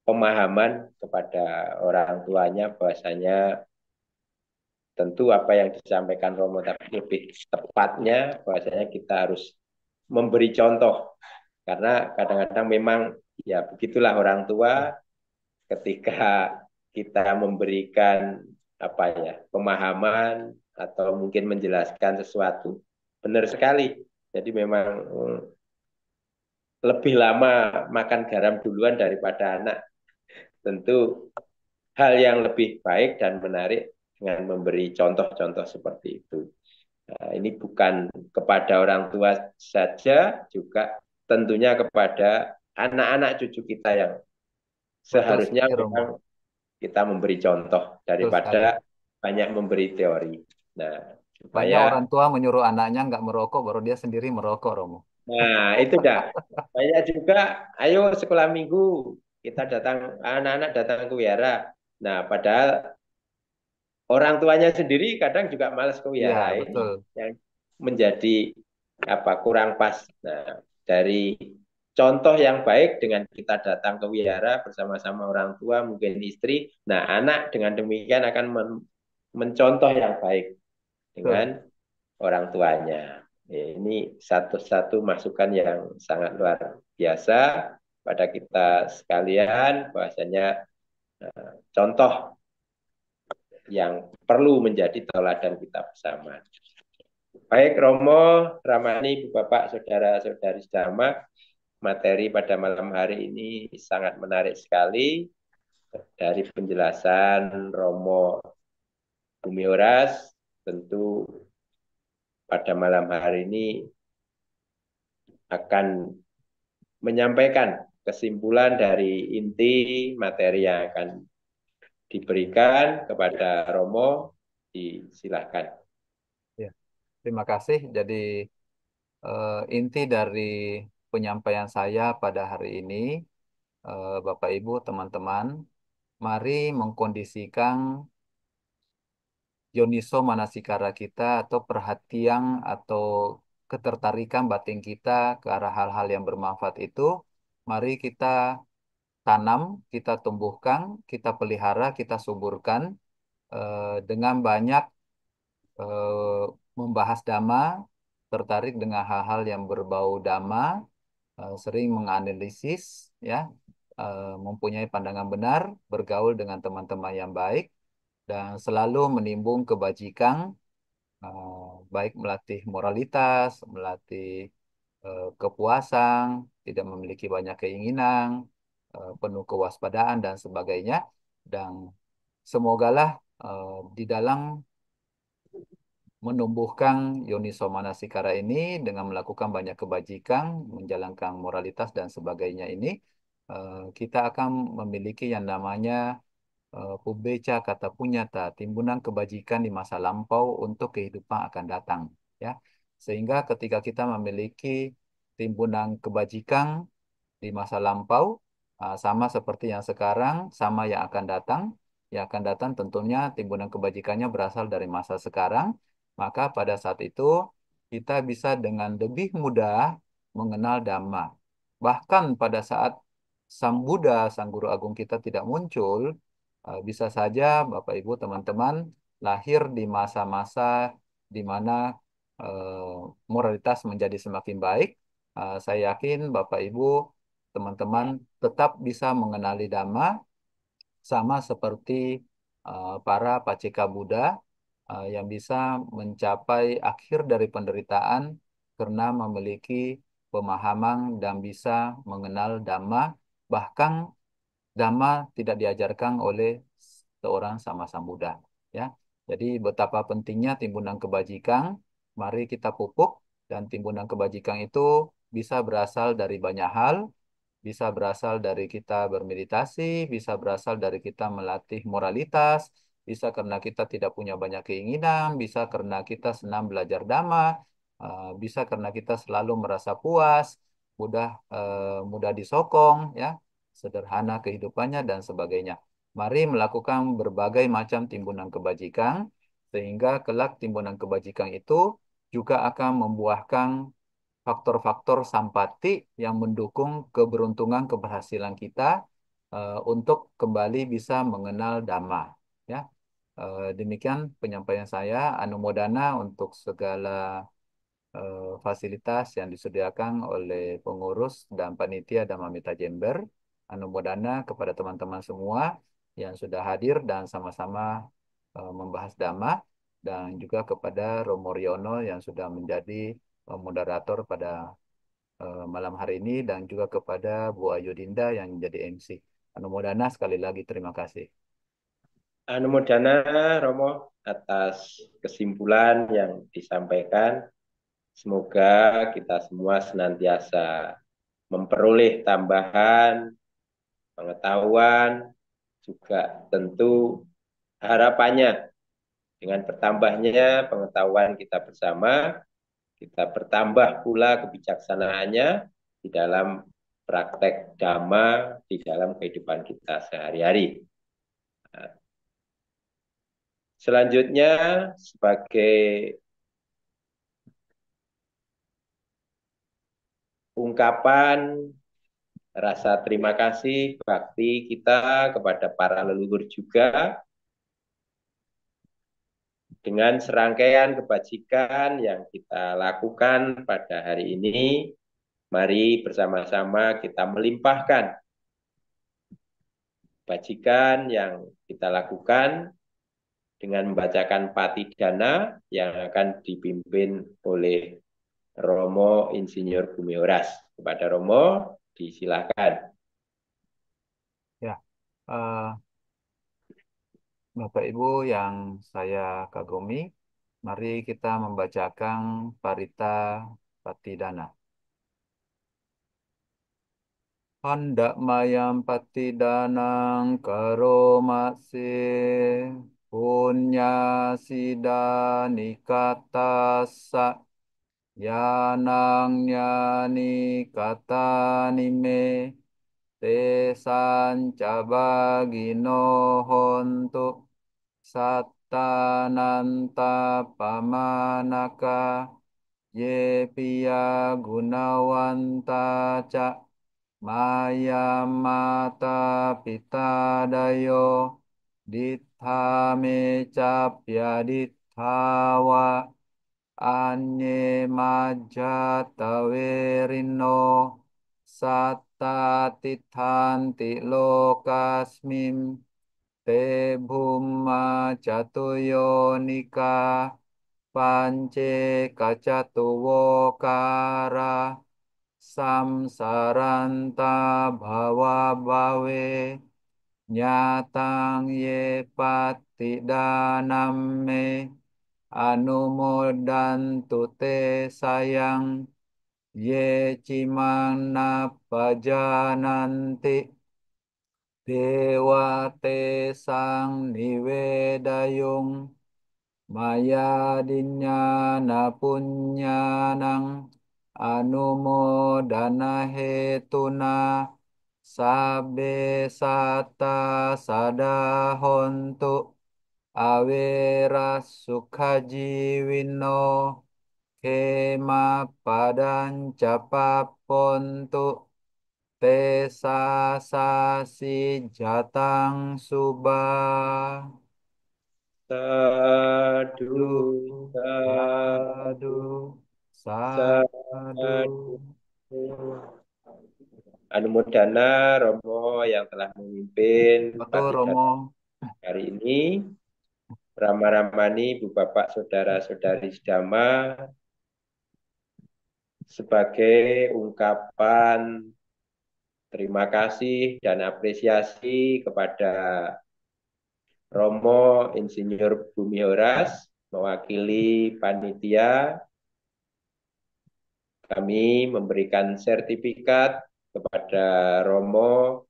pemahaman kepada orang tuanya bahwasanya tentu apa yang disampaikan Romo tapi lebih tepatnya bahwasanya kita harus memberi contoh karena kadang-kadang memang ya begitulah orang tua ketika kita memberikan apa ya pemahaman atau mungkin menjelaskan sesuatu benar sekali jadi memang lebih lama makan garam duluan daripada anak tentu hal yang lebih baik dan menarik dengan memberi contoh-contoh seperti itu. Nah, ini bukan kepada orang tua saja, juga tentunya kepada anak-anak cucu kita yang Betul seharusnya sekali, Romo. memang kita memberi contoh Betul sekali. daripada banyak memberi teori. Nah, Banyak supaya orang tua menyuruh anaknya nggak merokok, baru dia sendiri merokok, Romo. nah itu dah banyak juga. Ayo sekolah minggu kita datang anak-anak datang ke wihara. Nah, padahal orang tuanya sendiri kadang juga malas ke Iya, wihara ini betul. yang menjadi apa kurang pas. Nah, dari contoh yang baik dengan kita datang ke wihara bersama-sama orang tua, mungkin istri. Nah, anak dengan demikian akan mencontoh yang baik Betul. dengan orang tuanya. Ini satu-satu masukan yang sangat luar biasa pada kita sekalian, bahwasanya contoh yang perlu menjadi teladan kita bersama. Baik Romo, Ramani, Ibu Bapak, Saudara-saudari Dhamma, materi pada malam hari ini sangat menarik sekali. Dari penjelasan Romo Bumi Oras, tentu pada malam hari ini akan menyampaikan kesimpulan dari inti materi yang akan diberikan kepada Romo. Silakan. Ya, terima kasih. Jadi inti dari penyampaian saya pada hari ini, Bapak Ibu, teman-teman, mari mengkondisikan Yoniso Manasikara kita atau perhatian atau ketertarikan batin kita ke arah hal-hal yang bermanfaat itu, mari kita tanam, kita tumbuhkan, kita pelihara, kita suburkan dengan banyak eh, membahas dhamma, tertarik dengan hal-hal yang berbau dhamma, sering menganalisis, ya, mempunyai pandangan benar, bergaul dengan teman-teman yang baik, dan selalu menimbung kebajikan, baik melatih moralitas, melatih kepuasan, tidak memiliki banyak keinginan, penuh kewaspadaan dan sebagainya. Dan semogalah di dalam menumbuhkan Yoniso Manasikara ini dengan melakukan banyak kebajikan, menjalankan moralitas dan sebagainya ini, kita akan memiliki yang namanya Pubeca kata punyata, timbunan kebajikan di masa lampau untuk kehidupan akan datang. Ya, sehingga ketika kita memiliki timbunan kebajikan di masa lampau, sama seperti yang sekarang, sama yang akan datang. Yang akan datang tentunya timbunan kebajikannya berasal dari masa sekarang, maka pada saat itu kita bisa dengan lebih mudah mengenal Dhamma. Bahkan pada saat Sang Buddha, Sang Guru Agung kita tidak muncul, bisa saja Bapak Ibu teman-teman lahir di masa-masa di mana moralitas menjadi semakin baik. Saya yakin Bapak Ibu teman-teman tetap bisa mengenali Dhamma sama seperti para Paceka Buddha yang bisa mencapai akhir dari penderitaan karena memiliki pemahaman dan bisa mengenal Dhamma, bahkan Dhamma tidak diajarkan oleh seorang sama Sang Buddha. Ya, jadi betapa pentingnya timbunan kebajikan, mari kita pupuk, dan timbunan kebajikan itu bisa berasal dari banyak hal, bisa berasal dari kita bermeditasi, bisa berasal dari kita melatih moralitas, bisa karena kita tidak punya banyak keinginan, bisa karena kita senang belajar dhamma, bisa karena kita selalu merasa puas, mudah disokong, ya, sederhana kehidupannya dan sebagainya. Mari melakukan berbagai macam timbunan kebajikan, sehingga kelak timbunan kebajikan itu juga akan membuahkan faktor-faktor sampati yang mendukung keberuntungan keberhasilan kita untuk kembali bisa mengenal Dhamma. Ya, demikian penyampaian saya. Anumodana untuk segala fasilitas yang disediakan oleh pengurus dan panitia Dhammamita Jember. Anumodana kepada teman-teman semua yang sudah hadir dan sama-sama membahas Dhamma, dan juga kepada Romo Riono yang sudah menjadi moderator pada malam hari ini, dan juga kepada Bu Ayu Dinda yang menjadi MC. Anumodana sekali lagi terima kasih. Anumodana Romo atas kesimpulan yang disampaikan. Semoga kita semua senantiasa memperoleh tambahan pengetahuan, juga tentu harapannya dengan bertambahnya pengetahuan kita bersama, kita bertambah pula kebijaksanaannya di dalam praktek dhamma di dalam kehidupan kita sehari-hari. Selanjutnya, sebagai ungkapan rasa terima kasih bakti kita kepada para leluhur juga, dengan serangkaian kebajikan yang kita lakukan pada hari ini, mari bersama-sama kita melimpahkan kebajikan yang kita lakukan dengan membacakan Patidana yang akan dipimpin oleh Romo Insinyur Bumi Horas. Kepada Romo, disilakan. Ya, eh, Bapak Ibu yang saya kagumi, mari kita membacakan Parita Patidana. Hendak mayam patidanang karomase punya sidanikatasa yanang nyani kata nime tesan cabagino hontu sattananta pamanaka ye piya gunawanta ca maya mata pita dayo ditthame capya ditthawa anye majjatawerino satta tithanti lokasmin te bhumma catuyonika pance kacatuwokara samsaranta bhawa bawe nyatang ye patidaname anumodantu te sayang ye cimana pajananti dewa te sang niwedayung maya dinyana punyanang anumodana hetuna sabbe satta sadahontu awera sukhajiwino kema padancapapontu tesa sasi jatang subah. Sadu, Sadu, sadu, sadu. sadu. Anumodana Romo yang telah memimpin Betul, Patidana Romo. hari ini, Rama-Ramani, Ibu Bapak, Saudara-saudari sedama, sebagai ungkapan terima kasih dan apresiasi kepada Romo Insinyur Bumi Horas, mewakili panitia, kami memberikan sertifikat kepada Romo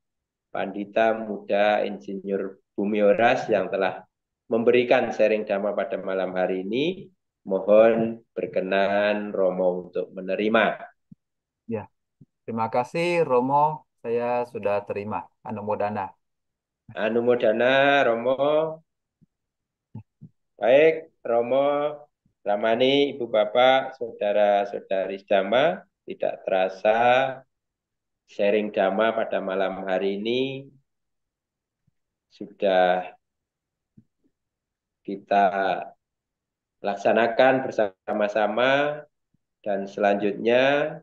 Pandita Muda Insinyur Bumi Horas yang telah memberikan sharing dhamma pada malam hari ini. Mohon berkenan Romo untuk menerima. Ya, terima kasih, Romo. Saya sudah terima Anumodana. Anumodana Romo. Baik, Romo, Ramani, Ibu Bapak, Saudara-saudari Dhamma, tidak terasa sharing Dhamma pada malam hari ini sudah kita laksanakan bersama-sama, dan selanjutnya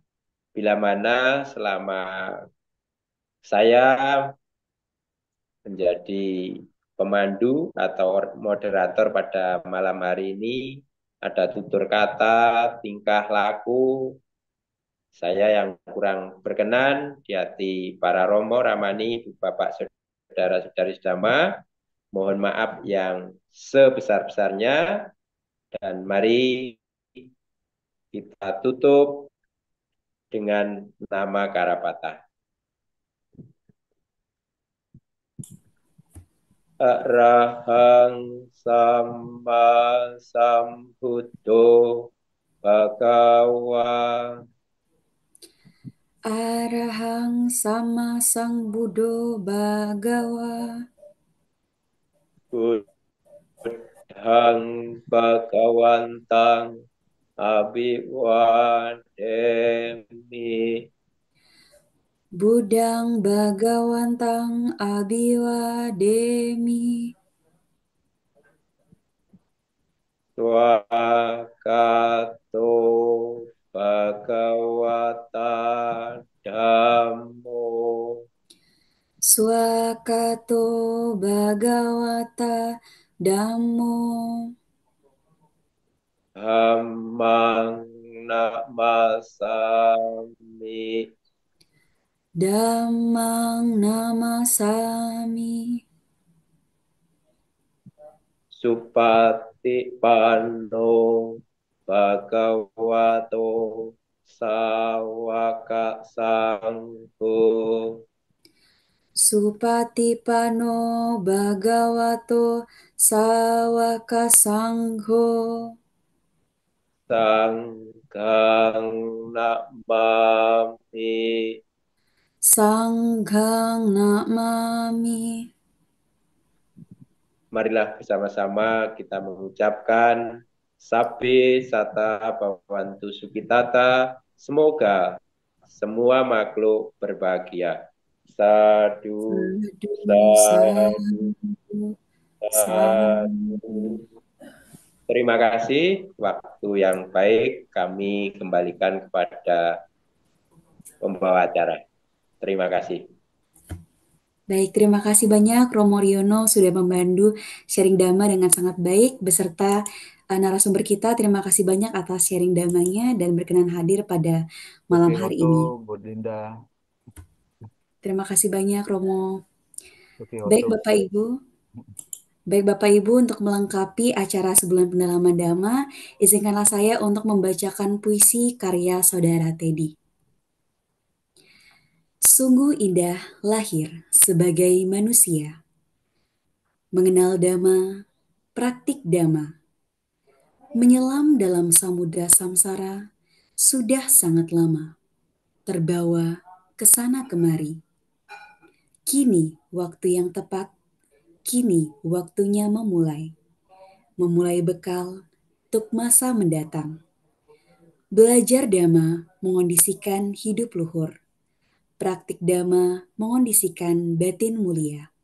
bila mana selama saya menjadi pemandu atau moderator pada malam hari ini, ada tutur kata, tingkah laku saya yang kurang berkenan di hati para Romo, Ramani, Ibu Bapak, Saudara-saudari sedama, mohon maaf yang sebesar-besarnya, dan mari kita tutup dengan nama Karapata. Arahang Sama Sambuddho Bhagawa. Arahang sama sang Buddho Bhagawa. Buddhang Bhagawantang Abhiwademi. Budang Bhagawantang Abhiwademi. Swakato Bhagawata Dhammo. Swakato Bhagawata Dhammo, Dhammang namasami. Dhammang namasami. Supatipanno bhagavato sawaka sangho. Supatipanno bhagavato sawaka sangho. Sanghang namami. Sanghang namami. Marilah bersama-sama kita mengucapkan Sabbe Sata Bhavantu Sukitata. Semoga semua makhluk berbahagia. Sadu, Sadhu, sadu, sadhu, sadu. sadhu. Terima kasih. Waktu yang baik kami kembalikan kepada pembawa acara. Terima kasih. Baik, terima kasih banyak Romo Riono sudah membantu sharing Dhamma dengan sangat baik beserta narasumber kita. Terima kasih banyak atas sharing Dhammanya dan berkenan hadir pada malam hari Hoto, ini. Bu Dinda. Terima kasih banyak Romo. Tuti Baik Hoto. Bapak Ibu. Baik Bapak Ibu, untuk melengkapi acara sebulan pendalaman Dhamma, izinkanlah saya untuk membacakan puisi karya Saudara Teddy. Sungguh indah lahir sebagai manusia, mengenal Dhamma, praktik Dhamma, menyelam dalam samudra samsara sudah sangat lama, terbawa ke sana kemari. Kini waktu yang tepat, kini waktunya memulai bekal untuk masa mendatang. Belajar Dhamma mengondisikan hidup luhur, praktik Dhamma mengondisikan batin mulia.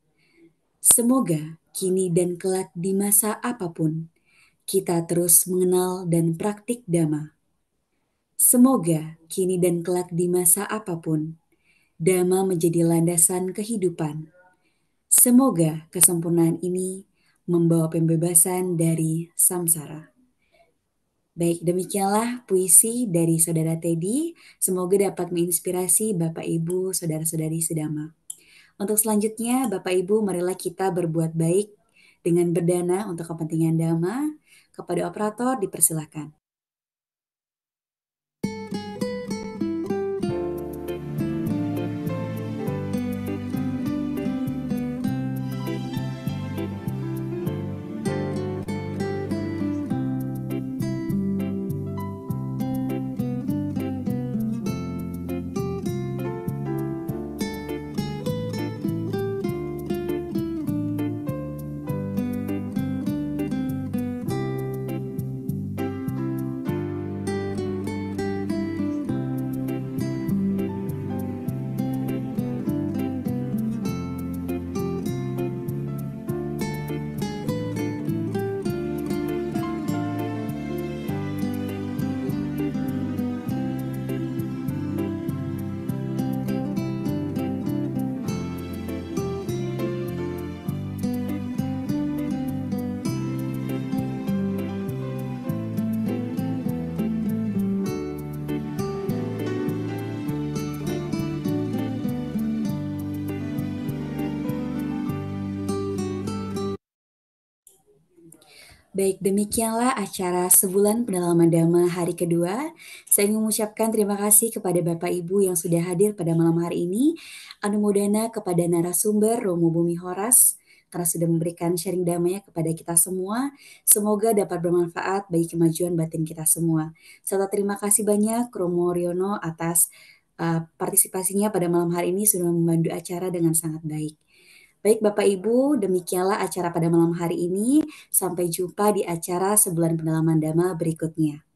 Semoga kini dan kelak di masa apapun, kita terus mengenal dan praktik Dhamma. Semoga kini dan kelak di masa apapun, Dhamma menjadi landasan kehidupan. Semoga kesempurnaan ini membawa pembebasan dari samsara. Baik, demikianlah puisi dari Saudara Teddy. Semoga dapat menginspirasi Bapak Ibu, Saudara-saudari sedama. Untuk selanjutnya, Bapak Ibu, marilah kita berbuat baik dengan berdana untuk kepentingan Dhamma. Kepada operator dipersilakan. Baik, demikianlah acara sebulan pendalaman Dhamma hari kedua. Saya ingin mengucapkan terima kasih kepada Bapak Ibu yang sudah hadir pada malam hari ini. Anumodana kepada narasumber Romo Bumi Horas karena sudah memberikan sharing damanya kepada kita semua. Semoga dapat bermanfaat bagi kemajuan batin kita semua. Serta terima kasih banyak Romo Riono atas partisipasinya pada malam hari ini sudah membantu acara dengan sangat baik. Baik Bapak Ibu, demikianlah acara pada malam hari ini. Sampai jumpa di acara sebulan pendalaman Dhamma berikutnya.